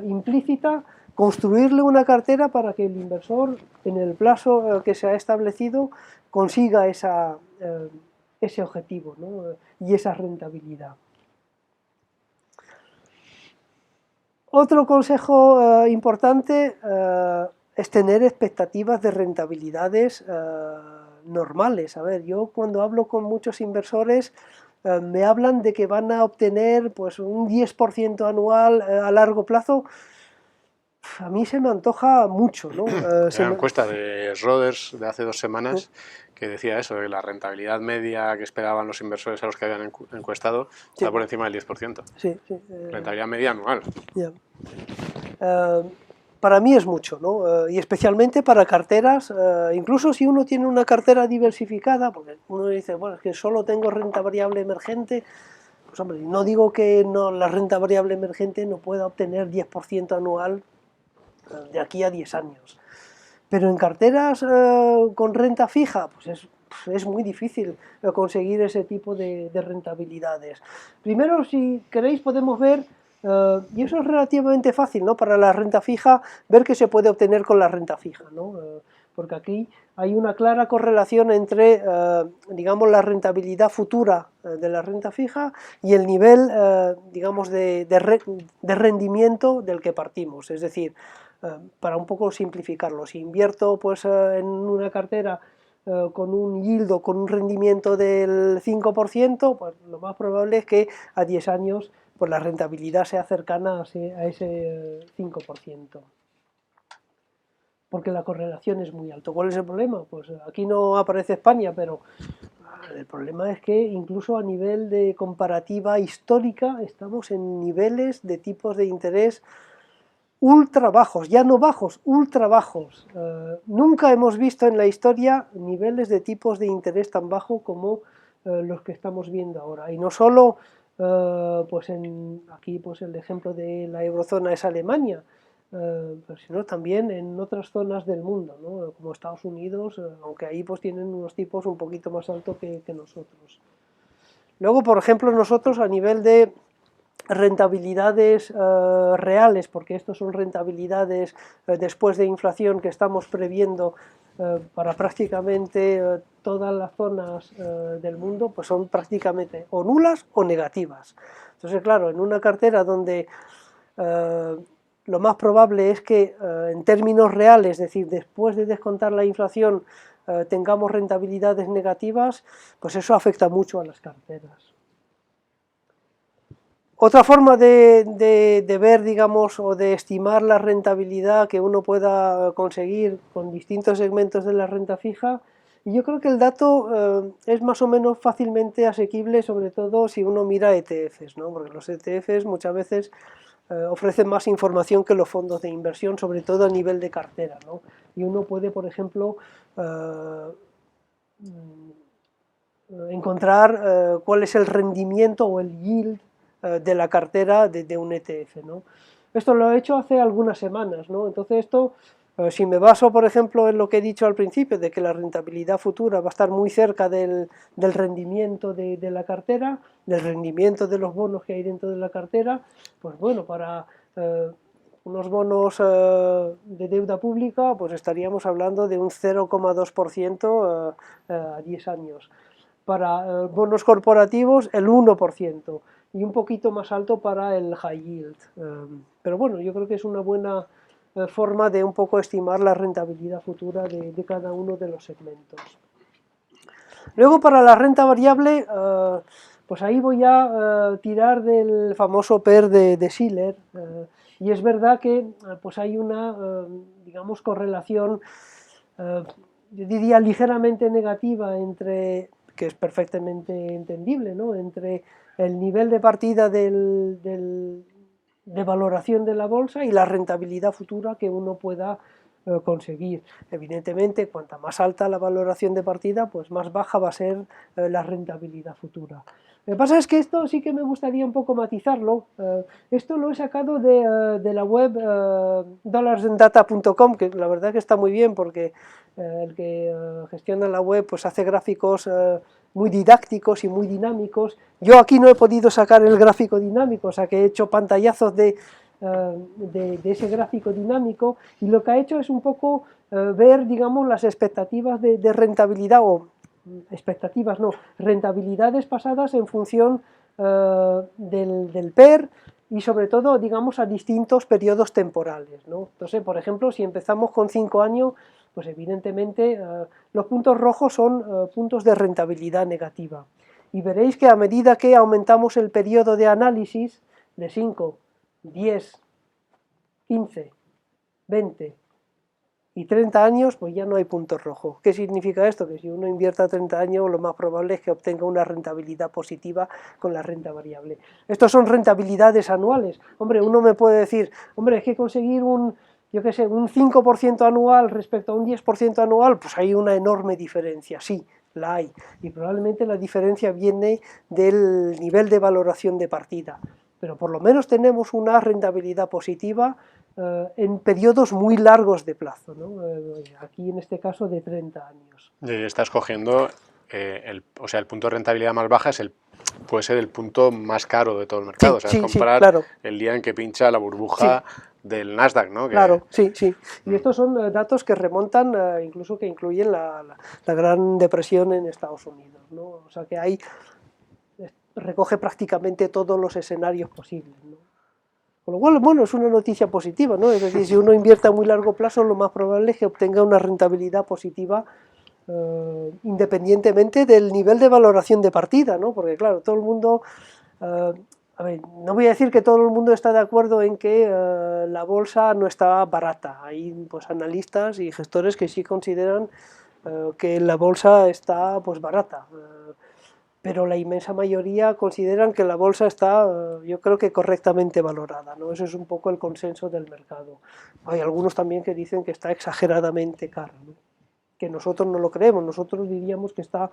[SPEAKER 2] implícita construirle una cartera para que el inversor en el plazo que se ha establecido consiga ese objetivo, ¿no? Y esa rentabilidad. Otro consejo importante es tener expectativas de rentabilidades normales. A ver, yo cuando hablo con muchos inversores me hablan de que van a obtener pues, un 10% anual a largo plazo. A mí se me antoja mucho, ¿no?
[SPEAKER 1] Una encuesta de Roders de hace 2 semanas que decía eso, que la rentabilidad media que esperaban los inversores a los que habían encuestado está por encima del 10%.
[SPEAKER 2] Sí, sí.
[SPEAKER 1] Rentabilidad media anual.
[SPEAKER 2] Yeah. Para mí es mucho, ¿no? Y especialmente para carteras, incluso si uno tiene una cartera diversificada, porque uno dice, bueno, es que solo tengo renta variable emergente, pues hombre, no digo que no, la renta variable emergente no pueda obtener 10% anual de aquí a 10 años. Pero en carteras con renta fija, pues es muy difícil conseguir ese tipo de rentabilidades. Primero, si queréis, podemos ver, y eso es relativamente fácil, ¿no? Para la renta fija, ver qué se puede obtener con la renta fija, ¿no? Porque aquí hay una clara correlación entre, digamos, la rentabilidad futura de la renta fija y el nivel, digamos, de rendimiento del que partimos. Es decir, para un poco simplificarlo, si invierto pues, en una cartera con un yield o con un rendimiento del 5%, pues lo más probable es que a 10 años pues, la rentabilidad sea cercana a ese 5%. Porque la correlación es muy alta. ¿Cuál es el problema? Pues aquí no aparece España, pero el problema es que incluso a nivel de comparativa histórica estamos en niveles de tipos de interés ultra bajos, ya no bajos, ultra bajos. Nunca hemos visto en la historia niveles de tipos de interés tan bajos como los que estamos viendo ahora. Y no solo, pues aquí pues el ejemplo de la eurozona es Alemania, sino también en otras zonas del mundo, ¿no? Como Estados Unidos, aunque ahí pues tienen unos tipos un poquito más altos que nosotros. Luego, por ejemplo, nosotros a nivel de rentabilidades reales, porque estos son rentabilidades después de inflación que estamos previendo para prácticamente todas las zonas del mundo, pues son prácticamente o nulas o negativas. Entonces, claro, en una cartera donde lo más probable es que en términos reales, es decir, después de descontar la inflación, tengamos rentabilidades negativas, pues eso afecta mucho a las carteras. Otra forma de ver, digamos, o de estimar la rentabilidad que uno pueda conseguir con distintos segmentos de la renta fija, y yo creo que el dato es más o menos fácilmente asequible, sobre todo si uno mira ETFs, ¿no? Porque los ETFs muchas veces ofrecen más información que los fondos de inversión, sobre todo a nivel de cartera, ¿no? Y uno puede, por ejemplo, encontrar cuál es el rendimiento o el yield de la cartera de un ETF, ¿no? Esto lo he hecho hace algunas semanas, ¿no? Entonces esto, si me baso, por ejemplo, en lo que he dicho al principio, de que la rentabilidad futura va a estar muy cerca del rendimiento de la cartera, del rendimiento de los bonos que hay dentro de la cartera, pues bueno, para unos bonos de deuda pública, pues estaríamos hablando de un 0,2% a 10 años. Para bonos corporativos, el 1%. Y un poquito más alto para el high yield. Pero bueno, yo creo que es una buena forma de un poco estimar la rentabilidad futura de cada uno de los segmentos. Luego para la renta variable, pues ahí voy a tirar del famoso PER de Shiller, y es verdad que pues hay una, digamos, correlación, yo diría ligeramente negativa entre, que es perfectamente entendible, ¿no? Entre el nivel de partida de valoración de la bolsa y la rentabilidad futura que uno pueda conseguir. Evidentemente, cuanta más alta la valoración de partida, pues más baja va a ser la rentabilidad futura. Lo que pasa es que esto sí que me gustaría un poco matizarlo. Esto lo he sacado de la web dollarsandData.com, que la verdad que está muy bien porque el que gestiona la web pues hace gráficos muy didácticos y muy dinámicos. Yo aquí no he podido sacar el gráfico dinámico, o sea que he hecho pantallazos de ese gráfico dinámico, y lo que ha hecho es un poco ver, digamos, las expectativas de rentabilidad, o expectativas no, rentabilidades pasadas en función del PER y sobre todo, digamos, a distintos periodos temporales, ¿no? Entonces, por ejemplo, si empezamos con 5 años, pues evidentemente los puntos rojos son puntos de rentabilidad negativa. Y veréis que a medida que aumentamos el periodo de análisis de 5, 10, 15, 20 y 30 años, pues ya no hay puntos rojos. ¿Qué significa esto? Que si uno invierta 30 años, lo más probable es que obtenga una rentabilidad positiva con la renta variable. Estos son rentabilidades anuales. Hombre, uno me puede decir, hombre, es que conseguir yo qué sé, un 5% anual respecto a un 10% anual, pues hay una enorme diferencia, sí, la hay. Y probablemente la diferencia viene del nivel de valoración de partida. Pero por lo menos tenemos una rentabilidad positiva en periodos muy largos de plazo, ¿no? Aquí en este caso de 30 años.
[SPEAKER 1] Estás cogiendo, o sea, el punto de rentabilidad más baja puede ser el punto más caro de todo el mercado.
[SPEAKER 2] Sí,
[SPEAKER 1] o sea,
[SPEAKER 2] sí,
[SPEAKER 1] comprar
[SPEAKER 2] claro.
[SPEAKER 1] el día en que pincha la burbuja del Nasdaq, ¿no?
[SPEAKER 2] Claro, sí, sí. Y estos son datos que remontan, incluso que incluyen la Gran Depresión en Estados Unidos, ¿no? O sea que recoge prácticamente todos los escenarios posibles, ¿no? Con lo cual, bueno, es una noticia positiva, ¿no? Es decir, si uno invierte a muy largo plazo, lo más probable es que obtenga una rentabilidad positiva independientemente del nivel de valoración de partida, ¿no? Porque claro, todo el mundo, a ver, no voy a decir que todo el mundo está de acuerdo en que la bolsa no está barata. Hay pues analistas y gestores que sí consideran que la bolsa está pues barata. Pero la inmensa mayoría consideran que la bolsa está, yo creo que correctamente valorada, ¿no? Eso es un poco el consenso del mercado. Hay algunos también que dicen que está exageradamente cara, ¿no? Que nosotros no lo creemos, nosotros diríamos que está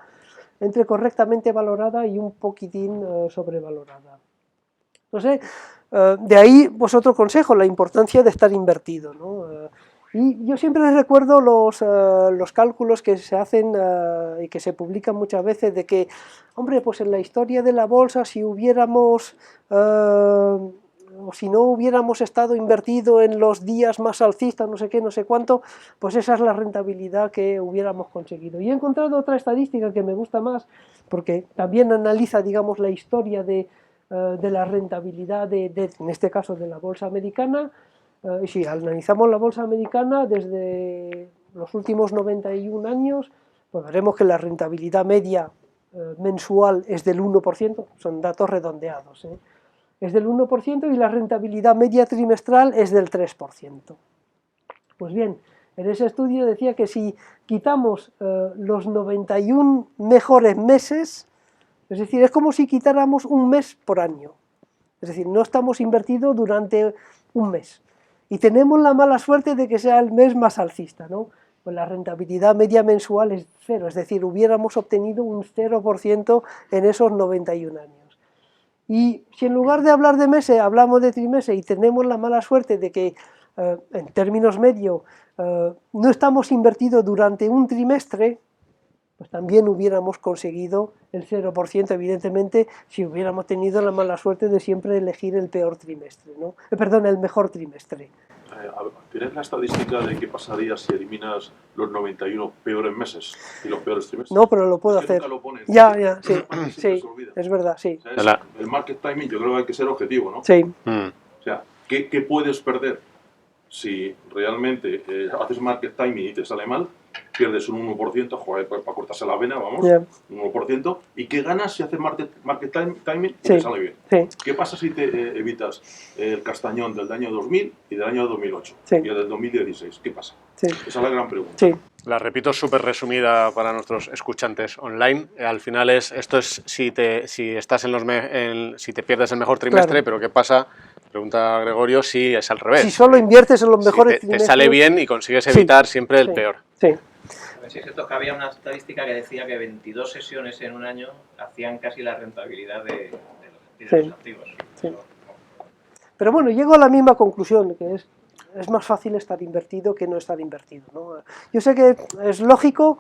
[SPEAKER 2] entre correctamente valorada y un poquitín sobrevalorada. No sé, de ahí pues otro consejo, la importancia de estar invertido, ¿no? Y yo siempre les recuerdo los cálculos que se hacen y que se publican muchas veces de que, hombre, pues en la historia de la bolsa, si hubiéramos, o si no hubiéramos estado invertido en los días más alcistas, no sé qué, no sé cuánto, pues esa es la rentabilidad que hubiéramos conseguido. Y he encontrado otra estadística que me gusta más, porque también analiza, digamos, la historia de la rentabilidad, en este caso, de la bolsa americana. Y si analizamos la bolsa americana desde los últimos 91 años, pues veremos que la rentabilidad media mensual es del 1%, son datos redondeados, es del 1%, y la rentabilidad media trimestral es del 3%. Pues bien, en ese estudio decía que si quitamos los 91 mejores meses, es decir, es como si quitáramos un mes por año, es decir, no estamos invertidos durante un mes. Y tenemos la mala suerte de que sea el mes más alcista, ¿no? Pues la rentabilidad media mensual es cero, es decir, hubiéramos obtenido un 0% en esos 91 años. Y si en lugar de hablar de meses hablamos de trimestres y tenemos la mala suerte de que en términos medio no estamos invertidos durante un trimestre, pues también hubiéramos conseguido el 0%, evidentemente, si hubiéramos tenido la mala suerte de siempre elegir el peor trimestre, ¿no? Perdón, el mejor trimestre.
[SPEAKER 4] ¿Tienes la estadística de qué pasaría si eliminas los 91 peores meses y los peores trimestres?
[SPEAKER 2] No, pero lo puedo hacer.
[SPEAKER 4] Nunca lo pones,
[SPEAKER 2] Ya, sí,
[SPEAKER 4] sí,
[SPEAKER 2] es verdad, sí.
[SPEAKER 4] O sea, el market timing yo creo que hay que ser objetivo, ¿no?
[SPEAKER 2] Sí.
[SPEAKER 4] O sea, ¿qué puedes perder si realmente haces market timing y te sale mal? Pierdes un 1%, joder, pues para cortarse la vena, vamos, un 1%, ¿y qué ganas si haces market timing y te sale bien?
[SPEAKER 2] Sí.
[SPEAKER 4] ¿Qué pasa si te evitas el castañón del año 2000 y del año 2008
[SPEAKER 2] Sí.
[SPEAKER 4] y el del 2016? ¿Qué pasa?
[SPEAKER 2] Sí.
[SPEAKER 4] Esa es la gran pregunta.
[SPEAKER 2] Sí.
[SPEAKER 1] La repito súper resumida para nuestros escuchantes online. Al final esto es si estás si te pierdes el mejor trimestre,
[SPEAKER 2] Claro.
[SPEAKER 1] pero ¿qué pasa? Pregunta Gregorio si es al revés.
[SPEAKER 2] Si solo inviertes en los mejores
[SPEAKER 1] te
[SPEAKER 2] trimestres...
[SPEAKER 1] sale bien y consigues evitar siempre el peor.
[SPEAKER 2] Sí.
[SPEAKER 5] Sí, es cierto que había una estadística que decía que 22 sesiones en un año hacían casi la rentabilidad de los activos.
[SPEAKER 2] Sí. Pero bueno, llego a la misma conclusión, que es más fácil estar invertido que no estar invertido, ¿no? Yo sé que es lógico,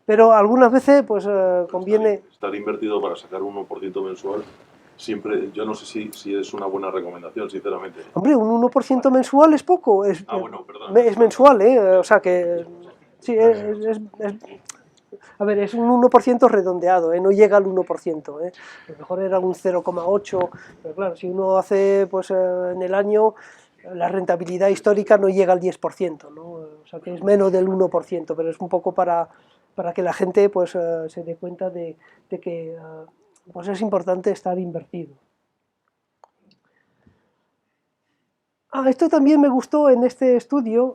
[SPEAKER 2] pero algunas veces pues conviene...
[SPEAKER 4] Estar invertido para sacar un 1% mensual, siempre, yo no sé si es una buena recomendación, sinceramente.
[SPEAKER 2] Hombre, un 1% mensual es poco,
[SPEAKER 4] Bueno, perdón.
[SPEAKER 2] es mensual, o sea que... Sí, a ver, es un 1% redondeado, no llega al 1%, a lo mejor era un 0,8, pero claro, si uno hace pues, en el año, la rentabilidad histórica no llega al 10%, ¿no? O sea que es menos del 1%, pero es un poco para que la gente pues, se dé cuenta de que pues es importante estar invertido. Esto también me gustó en este estudio,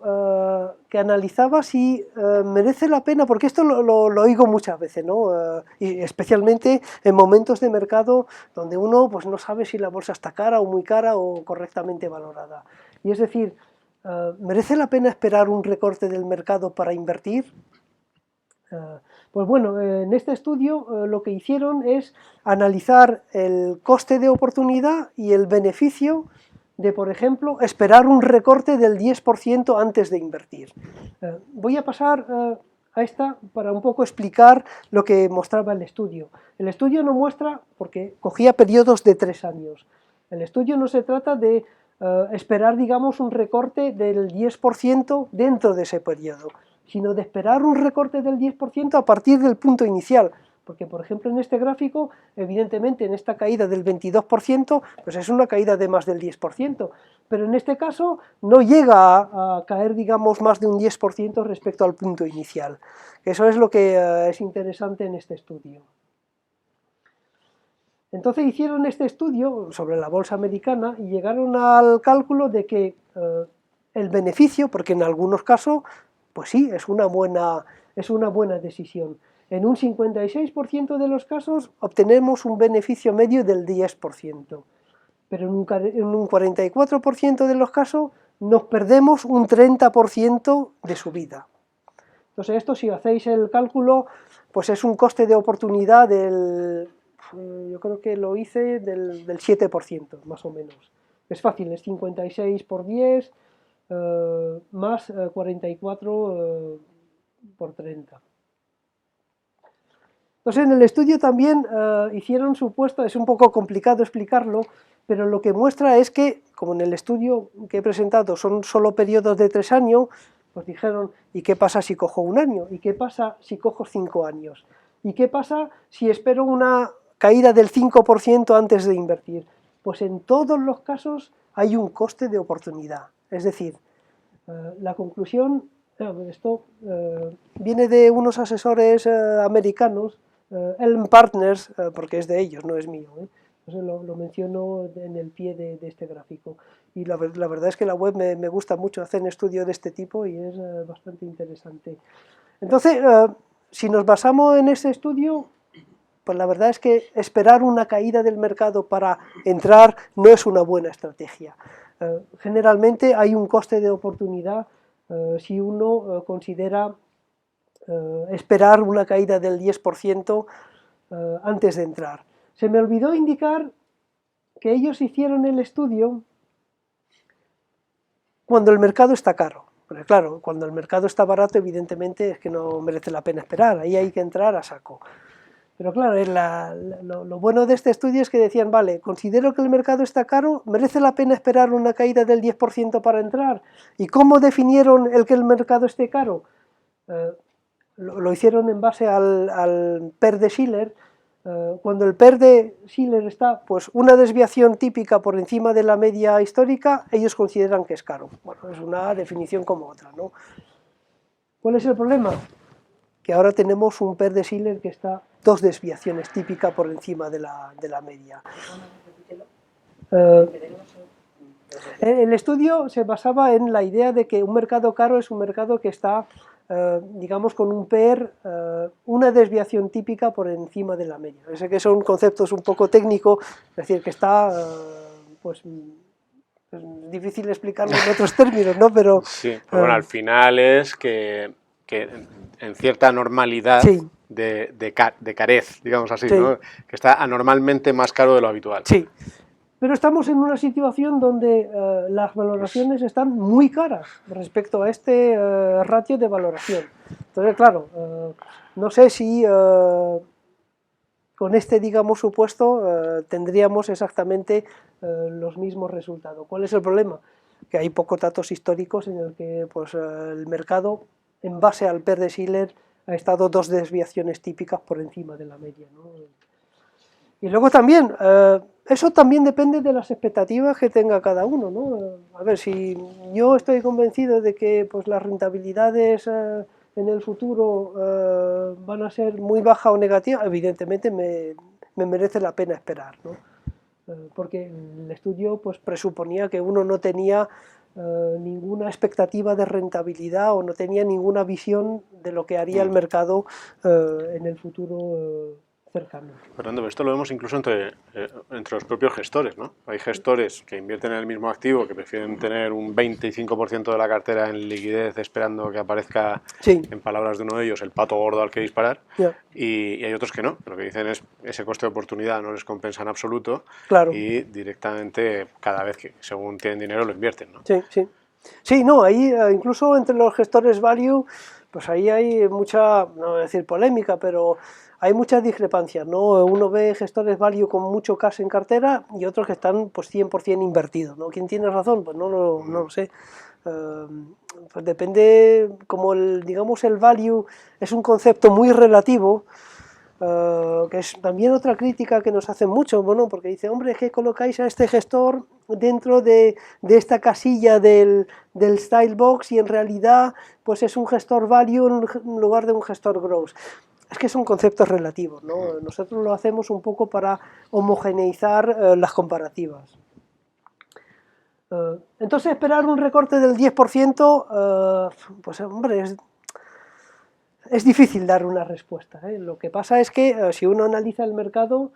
[SPEAKER 2] que analizaba si merece la pena, porque esto lo oigo muchas veces, ¿no? Y especialmente en momentos de mercado donde uno pues, no sabe si la bolsa está cara o muy cara o correctamente valorada. Y es decir, ¿merece la pena esperar un recorte del mercado para invertir? Pues bueno, en este estudio lo que hicieron es analizar el coste de oportunidad y el beneficio de, por ejemplo, esperar un recorte del 10% antes de invertir. Voy a pasar a esta para un poco explicar lo que mostraba el estudio. El estudio no muestra, porque cogía periodos de 3 años. El estudio no se trata de esperar, digamos, un recorte del 10% dentro de ese periodo, sino de esperar un recorte del 10% a partir del punto inicial. Porque, por ejemplo, en este gráfico, evidentemente, en esta caída del 22%, pues es una caída de más del 10%, pero en este caso no llega a caer, digamos, más de un 10% respecto al punto inicial. Eso es lo que es interesante en este estudio. Entonces hicieron este estudio sobre la bolsa americana y llegaron al cálculo de que el beneficio, porque en algunos casos, pues sí, es una buena decisión. En un 56% de los casos obtenemos un beneficio medio del 10%, pero en un 44% de los casos nos perdemos un 30% de subida. Entonces esto, si hacéis el cálculo, pues es un coste de oportunidad del, yo creo que lo hice del 7%, más o menos. Es fácil, es 56 por 10 más 44 por 30. Entonces en el estudio también hicieron supuesto, es un poco complicado explicarlo, pero lo que muestra es que, como en el estudio que he presentado son solo periodos de 3 años, pues dijeron, ¿y qué pasa si cojo 1 año? ¿Y qué pasa si cojo 5 años? ¿Y qué pasa si espero una caída del 5% antes de invertir? Pues en todos los casos hay un coste de oportunidad. Es decir, la conclusión, esto viene de unos asesores americanos, Elm Partners, porque es de ellos, no es mío. Entonces lo menciono en el pie de este gráfico. Y la verdad es que la web me gusta mucho, hacen estudios de este tipo y es bastante interesante. Entonces, si nos basamos en ese estudio, pues la verdad es que esperar una caída del mercado para entrar no es una buena estrategia. Generalmente hay un coste de oportunidad si uno considera esperar una caída del 10% antes de entrar. Se me olvidó indicar que ellos hicieron el estudio cuando el mercado está caro. Porque claro, cuando el mercado está barato, evidentemente es que no merece la pena esperar, ahí hay que entrar a saco. Pero claro, lo bueno de este estudio es que decían, vale, considero que el mercado está caro, ¿merece la pena esperar una caída del 10% para entrar? ¿Y cómo definieron el que el mercado esté caro? Lo hicieron en base al PER de Shiller. Cuando el PER de Shiller está pues una desviación típica por encima de la media histórica, ellos consideran que es caro. Bueno, es una definición como otra, ¿no? ¿Cuál es el problema? Que ahora tenemos un PER de Shiller que está 2 desviaciones típicas por encima de la media. El estudio se basaba en la idea de que un mercado caro es un mercado que está, digamos, con un PER, una desviación típica por encima de la media. Sé que son conceptos un poco técnicos, es decir, que está, pues, es difícil explicarlo en otros términos, ¿no? Pero,
[SPEAKER 1] sí, pero bueno, al final es que en cierta normalidad
[SPEAKER 2] sí,
[SPEAKER 1] de carez, digamos así,
[SPEAKER 2] sí,
[SPEAKER 1] ¿no? Que está anormalmente más caro de lo habitual.
[SPEAKER 2] Sí, pero estamos en una situación donde las valoraciones están muy caras respecto a este ratio de valoración. Entonces, claro, no sé si con este, digamos, supuesto tendríamos exactamente los mismos resultados. ¿Cuál es el problema? Que hay pocos datos históricos en el que pues, el mercado en base al PER de Shiller, ha estado 2 desviaciones típicas por encima de la media, ¿no? Y luego también, eso también depende de las expectativas que tenga cada uno, ¿no? A ver, si yo estoy convencido de que pues, las rentabilidades en el futuro van a ser muy bajas o negativas, evidentemente me merece la pena esperar, ¿no? Porque el estudio pues, presuponía que uno no tenía ninguna expectativa de rentabilidad o no tenía ninguna visión de lo que haría el mercado en el futuro cercano.
[SPEAKER 1] Fernando, esto lo vemos incluso entre los propios gestores, ¿no? Hay gestores que invierten en el mismo activo, que prefieren tener un 25% de la cartera en liquidez esperando que aparezca,
[SPEAKER 2] sí,
[SPEAKER 1] en palabras de uno de ellos, el pato gordo al que disparar,
[SPEAKER 2] yeah,
[SPEAKER 1] y hay otros que no, lo que dicen es ese coste de oportunidad no les compensa en absoluto,
[SPEAKER 2] claro.
[SPEAKER 1] y directamente cada vez que según tienen dinero lo invierten, ¿no?
[SPEAKER 2] Sí, sí. Sí, no, ahí incluso entre los gestores value, pues ahí hay mucha, no voy a decir polémica, pero hay muchas discrepancias, ¿no? Uno ve gestores value con mucho cash en cartera y otros que están pues 100% invertidos, ¿no? ¿Quién tiene razón? Pues no lo sé. Pues depende, como digamos el value es un concepto muy relativo, que es también otra crítica que nos hacen mucho, bueno, porque dice, hombre, es que colocáis a este gestor dentro de esta casilla del style box y en realidad pues es un gestor value en lugar de un gestor growth. Es que son conceptos relativos, ¿no? Nosotros lo hacemos un poco para homogeneizar las comparativas. Entonces esperar un recorte del 10%, pues hombre, es difícil dar una respuesta, ¿eh? Lo que pasa es que si uno analiza el mercado,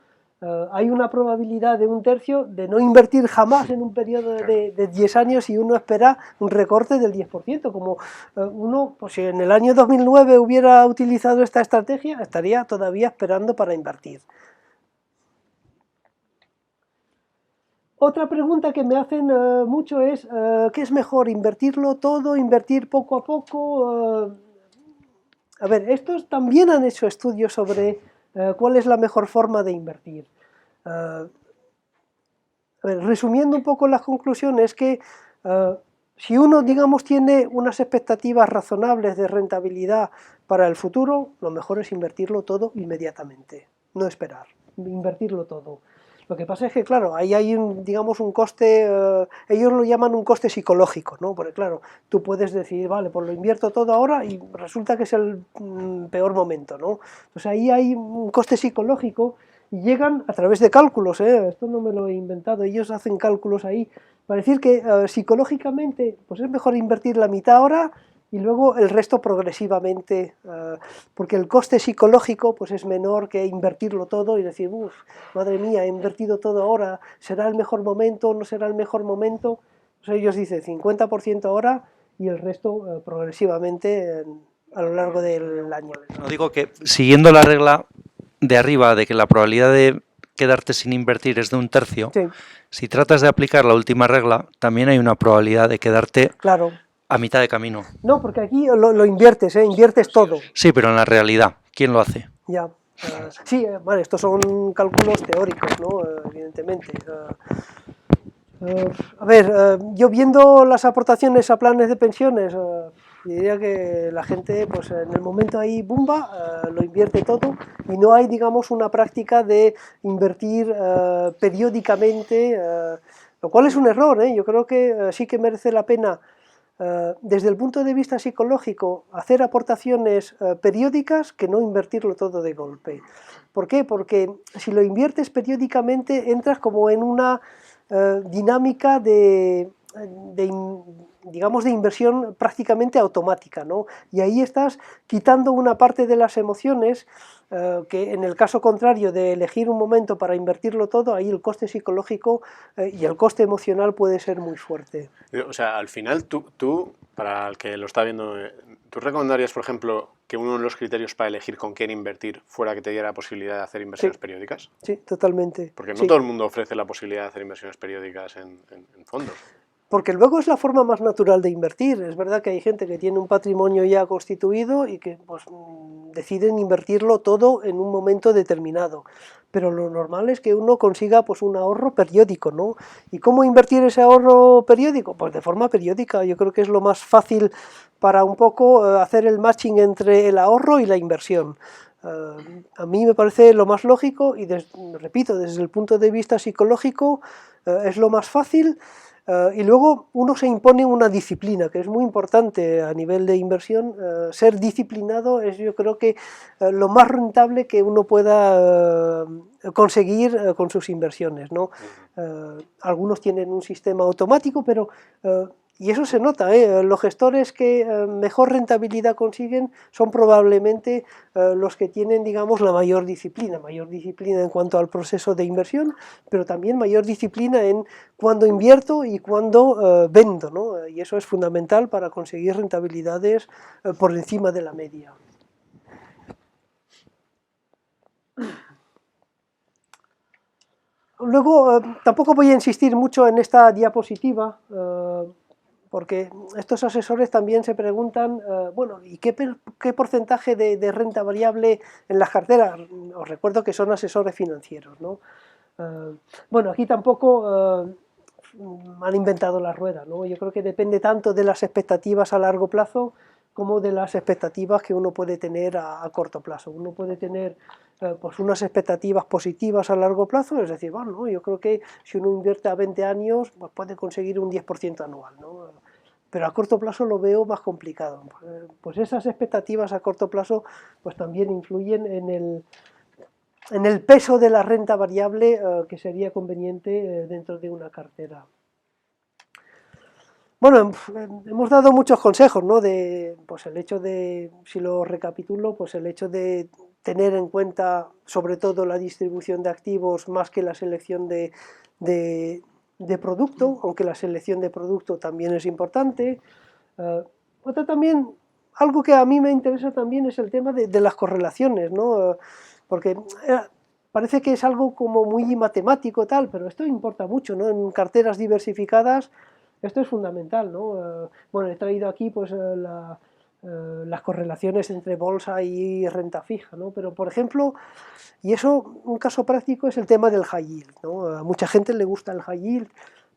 [SPEAKER 2] hay una probabilidad de 1/3 de no invertir jamás en un periodo de 10 años y uno espera un recorte del 10%. Como uno, pues si en el año 2009 hubiera utilizado esta estrategia, estaría todavía esperando para invertir. Otra pregunta que me hacen mucho es, ¿qué es mejor, invertirlo todo, invertir poco a poco? A ver, estos también han hecho estudios sobre cuál es la mejor forma de invertir. A ver, resumiendo un poco las conclusiones, que si uno, digamos, tiene unas expectativas razonables de rentabilidad para el futuro, lo mejor es invertirlo todo inmediatamente, no esperar, invertirlo todo. Lo que pasa es que, claro, ahí hay, digamos, un coste, ellos lo llaman un coste psicológico, ¿no? Porque, claro, tú puedes decir, vale, pues lo invierto todo ahora y resulta que es el peor momento, ¿no? Entonces ahí hay un coste psicológico y llegan a través de cálculos, esto no me lo he inventado, ellos hacen cálculos ahí, para decir que psicológicamente pues es mejor invertir la mitad ahora y luego el resto progresivamente, porque el coste psicológico pues es menor que invertirlo todo y decir, uff, madre mía, he invertido todo ahora, ¿será el mejor momento? ¿No será el mejor momento? Pues ellos dicen 50% ahora y el resto progresivamente a lo largo del año.
[SPEAKER 6] No, digo que siguiendo la regla de arriba de que la probabilidad de quedarte sin invertir es de 1/3,
[SPEAKER 2] sí,
[SPEAKER 6] si tratas de aplicar la última regla, también hay una probabilidad de quedarte
[SPEAKER 2] claro,
[SPEAKER 6] a mitad de camino.
[SPEAKER 2] no, porque aquí lo inviertes, inviertes todo.
[SPEAKER 6] Sí, pero en la realidad, ¿quién lo hace?
[SPEAKER 2] Ya. Sí, vale, estos son cálculos teóricos, ¿no? Evidentemente. A ver, yo viendo las aportaciones a planes de pensiones, diría que la gente, pues en el momento ahí, ¡bumba!, lo invierte todo y no hay, digamos, una práctica de invertir periódicamente, lo cual es un error, ¿eh? Yo creo que sí que merece la pena, desde el punto de vista psicológico, hacer aportaciones periódicas que no invertirlo todo de golpe. ¿Por qué? Porque si lo inviertes periódicamente entras como en una dinámica digamos, de inversión prácticamente automática, ¿no? Y ahí estás quitando una parte de las emociones, que en el caso contrario de elegir un momento para invertirlo todo, ahí el coste psicológico y el coste emocional puede ser muy fuerte.
[SPEAKER 1] O sea, al final tú, para el que lo está viendo, ¿tú recomendarías, por ejemplo, que uno de los criterios para elegir con quién invertir fuera que te diera la posibilidad de hacer inversiones periódicas?
[SPEAKER 2] Sí, totalmente.
[SPEAKER 1] Porque no todo el mundo ofrece la posibilidad de hacer inversiones periódicas en fondos.
[SPEAKER 2] porque luego es la forma más natural de invertir. Es verdad que hay gente que tiene un patrimonio ya constituido y que pues, deciden invertirlo todo en un momento determinado, pero lo normal es que uno consiga pues, un ahorro periódico, ¿no? ¿Y cómo invertir ese ahorro periódico? Pues de forma periódica. Yo creo que es lo más fácil para un poco hacer el matching entre el ahorro y la inversión. A mí me parece lo más lógico y, repito, desde el punto de vista psicológico es lo más fácil. Y luego uno se impone una disciplina, que es muy importante a nivel de inversión. Ser disciplinado es, yo creo que, lo más rentable que uno pueda conseguir con sus inversiones, ¿no? Algunos tienen un sistema automático, pero y eso se nota, los gestores que mejor rentabilidad consiguen son probablemente los que tienen, digamos, la mayor disciplina en cuanto al proceso de inversión, pero también mayor disciplina en cuándo invierto y cuándo vendo, ¿no? Y eso es fundamental para conseguir rentabilidades por encima de la media. Luego, tampoco voy a insistir mucho en esta diapositiva, porque estos asesores también se preguntan, bueno, ¿y qué porcentaje de renta variable en las carteras? Os recuerdo que son asesores financieros, ¿no? Bueno, aquí tampoco han inventado la rueda, ¿no? Yo creo que depende tanto de las expectativas a largo plazo como de las expectativas que uno puede tener a corto plazo. Uno puede tener pues unas expectativas positivas a largo plazo, es decir, bueno, ¿no? Yo creo que si uno invierte a 20 años pues puede conseguir un 10% anual, ¿no? Pero a corto plazo lo veo más complicado. Pues esas expectativas a corto plazo pues también influyen en el peso de la renta variable que sería conveniente dentro de una cartera. Bueno, hemos dado muchos consejos, ¿no? Pues el hecho de, si lo recapitulo, pues el hecho de tener en cuenta sobre todo la distribución de activos más que la selección de producto, aunque la selección de producto también es importante. Otra también, algo que a mí me interesa también es el tema de las correlaciones, ¿no? Porque parece que es algo como muy matemático tal, pero esto importa mucho, ¿no? En carteras diversificadas esto es fundamental, ¿no? Bueno, he traído aquí pues las correlaciones entre bolsa y renta fija, ¿no? Pero, por ejemplo, y eso, un caso práctico es el tema del high yield, ¿no? A mucha gente le gusta el high yield,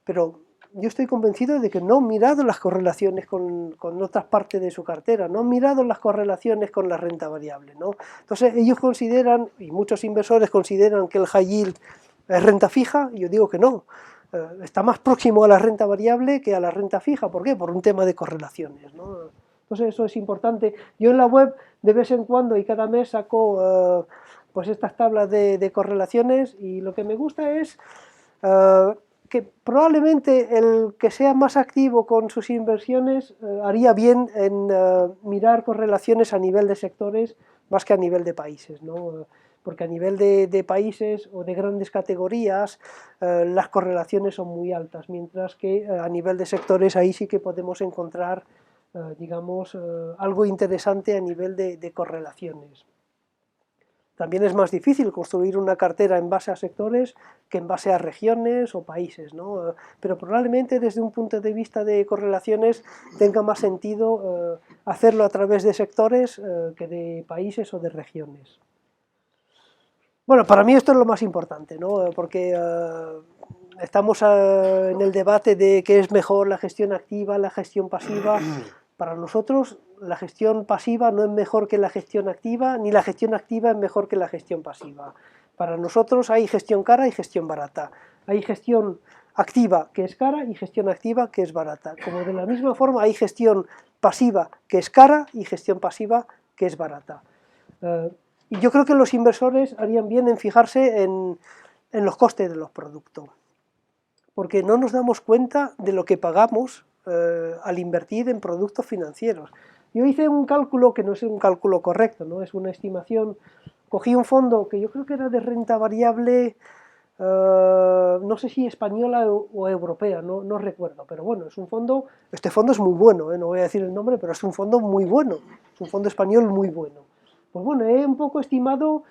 [SPEAKER 2] pero yo estoy convencido de que no han mirado las correlaciones con otras partes de su cartera, no han mirado las correlaciones con la renta variable, ¿no? Entonces ellos consideran, y muchos inversores consideran que el high yield es renta fija, y yo digo que no. Está más próximo a la renta variable que a la renta fija. ¿Por qué? Por un tema de correlaciones, ¿no? Entonces eso es importante. Yo en la web de vez en cuando y cada mes saco pues estas tablas de correlaciones, y lo que me gusta es que probablemente el que sea más activo con sus inversiones haría bien en mirar correlaciones a nivel de sectores más que a nivel de países, ¿no? Porque a nivel de países o de grandes categorías las correlaciones son muy altas, mientras que a nivel de sectores ahí sí que podemos encontrar, digamos, algo interesante a nivel de correlaciones. También es más difícil construir una cartera en base a sectores que en base a regiones o países, ¿no? Pero probablemente desde un punto de vista de correlaciones tenga más sentido hacerlo a través de sectores que de países o de regiones. Bueno, para mí esto es lo más importante, ¿no? Porque estamos en el debate de qué es mejor, la gestión activa, la gestión pasiva. Para nosotros la gestión pasiva no es mejor que la gestión activa, ni la gestión activa es mejor que la gestión pasiva. Para nosotros hay gestión cara y gestión barata. Hay gestión activa que es cara y gestión activa que es barata. Como de la misma forma hay gestión pasiva que es cara y gestión pasiva que es barata. Y yo creo que los inversores harían bien en fijarse en los costes de los productos, porque no nos damos cuenta de lo que pagamos al invertir en productos financieros. Yo hice un cálculo que no es un cálculo correcto, ¿no? Es una estimación. Cogí un fondo que yo creo que era de renta variable, no sé si española o europea, no recuerdo, pero bueno, es un fondo, este fondo es muy bueno, no voy a decir el nombre, pero es un fondo muy bueno, es un fondo español muy bueno. Pues bueno, he un poco estimado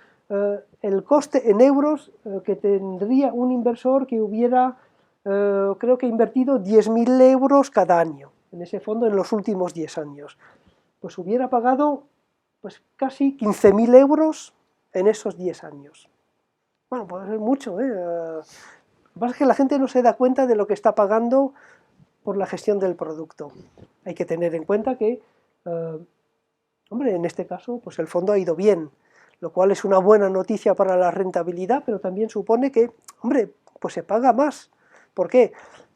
[SPEAKER 2] el coste en euros que tendría un inversor que hubiera creo que he invertido 10.000 euros cada año en ese fondo en los últimos 10 años. Pues hubiera pagado pues, casi 15.000 euros en esos 10 años. Bueno, puede ser mucho, ¿eh? Lo que pasa es que la gente no se da cuenta de lo que está pagando por la gestión del producto. Hay que tener en cuenta que, hombre, en este caso, pues el fondo ha ido bien, lo cual es una buena noticia para la rentabilidad, pero también supone que, hombre, pues se paga más. ¿Por qué?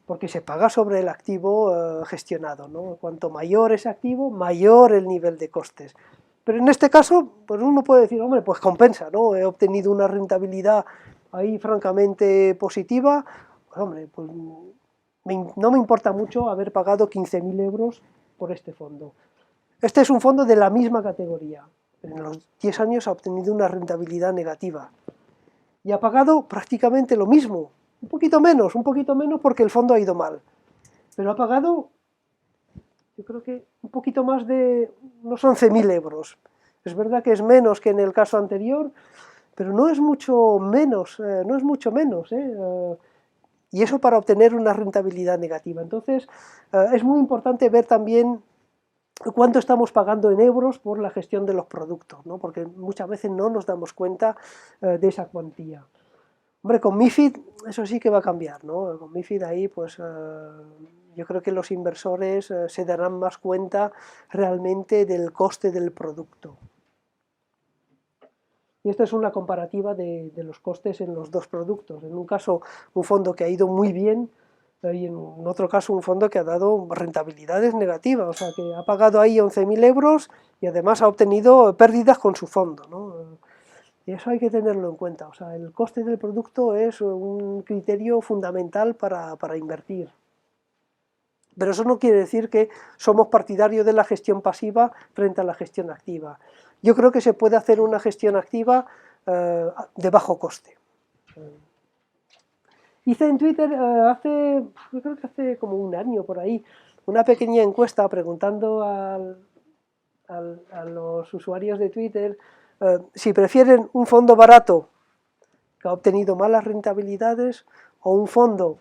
[SPEAKER 2] Porque se paga sobre el activo gestionado, ¿no? Cuanto mayor ese activo, mayor el nivel de costes. Pero en este caso, pues uno puede decir, hombre, pues compensa, ¿no? He obtenido una rentabilidad ahí francamente positiva, pues hombre, pues no me importa mucho haber pagado 15.000 euros por este fondo. Este es un fondo de la misma categoría. En los 10 años ha obtenido una rentabilidad negativa. Y ha pagado prácticamente lo mismo. Un poquito menos porque el fondo ha ido mal. Pero ha pagado, yo creo que un poquito más de unos 11.000 euros. Es verdad que es menos que en el caso anterior, pero no es mucho menos, y eso para obtener una rentabilidad negativa. Entonces, es muy importante ver también cuánto estamos pagando en euros por la gestión de los productos, ¿no? Porque muchas veces no nos damos cuenta de esa cuantía. Hombre, con MiFID eso sí que va a cambiar, ¿no? Con MiFID ahí, pues yo creo que los inversores se darán más cuenta realmente del coste del producto. Y esta es una comparativa de los costes en los dos productos. En un caso, un fondo que ha ido muy bien, y en otro caso, un fondo que ha dado rentabilidades negativas. O sea, que ha pagado ahí 11.000 euros y además ha obtenido pérdidas con su fondo, ¿no? Y eso hay que tenerlo en cuenta. O sea, el coste del producto es un criterio fundamental para invertir. Pero eso no quiere decir que somos partidarios de la gestión pasiva frente a la gestión activa. Yo creo que se puede hacer una gestión activa de bajo coste. Hice en Twitter yo creo que hace como un año por ahí, una pequeña encuesta preguntando a los usuarios de Twitter si prefieren un fondo barato que ha obtenido malas rentabilidades o un fondo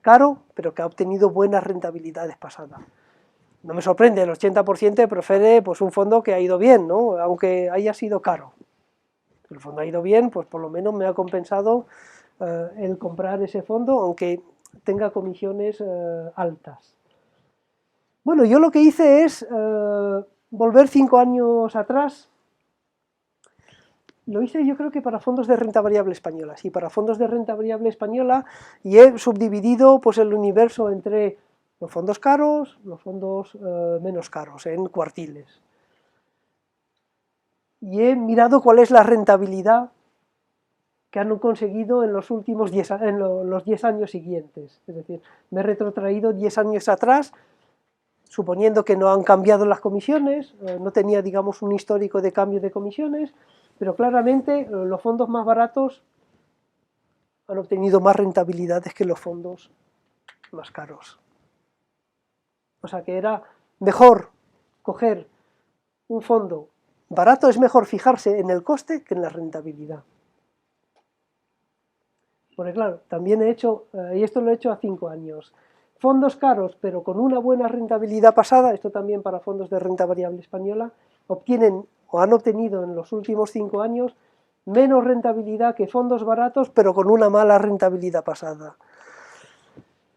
[SPEAKER 2] caro pero que ha obtenido buenas rentabilidades pasadas. No me sorprende, el 80% prefiere pues, un fondo que ha ido bien, ¿no? Aunque haya sido caro. Si el fondo ha ido bien, pues por lo menos me ha compensado el comprar ese fondo, aunque tenga comisiones altas. Bueno, yo lo que hice es volver 5 años atrás. Lo hice yo creo que para fondos de renta variable española, sí, para fondos de renta variable española, y he subdividido pues, el universo entre los fondos caros, los fondos menos caros, en cuartiles. Y he mirado cuál es la rentabilidad que han conseguido en los últimos 10 años siguientes. Es decir, me he retrotraído 10 años atrás, suponiendo que no han cambiado las comisiones, no tenía, digamos, un histórico de cambio de comisiones, pero claramente los fondos más baratos han obtenido más rentabilidades que los fondos más caros. O sea que era mejor coger un fondo barato, es mejor fijarse en el coste que en la rentabilidad. Porque claro, también he hecho, y esto lo he hecho a 5 años, fondos caros pero con una buena rentabilidad pasada, esto también para fondos de renta variable española, obtienen o han obtenido en los últimos 5 años menos rentabilidad que fondos baratos pero con una mala rentabilidad pasada.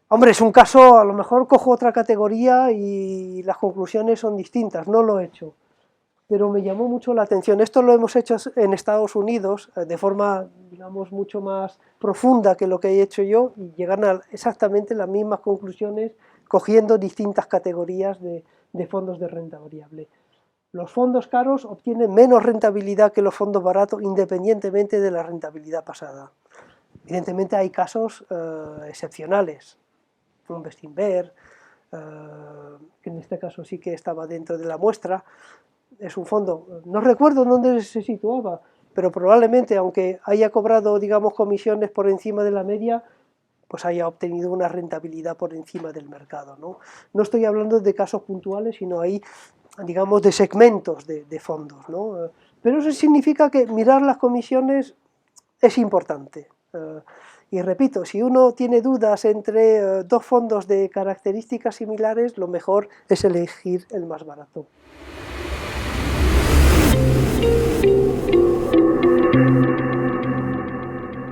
[SPEAKER 2] Hombre, es un caso, a lo mejor cojo otra categoría y las conclusiones son distintas, no lo he hecho, pero me llamó mucho la atención. Esto lo hemos hecho en Estados Unidos de forma, digamos, mucho más profunda que lo que he hecho yo y llegan a exactamente las mismas conclusiones cogiendo distintas categorías de fondos de renta variable. Los fondos caros obtienen menos rentabilidad que los fondos baratos independientemente de la rentabilidad pasada. Evidentemente hay casos excepcionales. Un Bestinver, que en este caso sí que estaba dentro de la muestra, es un fondo, no recuerdo dónde se situaba, pero probablemente aunque haya cobrado, digamos, comisiones por encima de la media, pues haya obtenido una rentabilidad por encima del mercado, ¿no? No estoy hablando de casos puntuales, sino ahí, digamos, de segmentos de fondos, ¿no? Pero eso significa que mirar las comisiones es importante. Y repito, si uno tiene dudas entre dos fondos de características similares, lo mejor es elegir el más barato.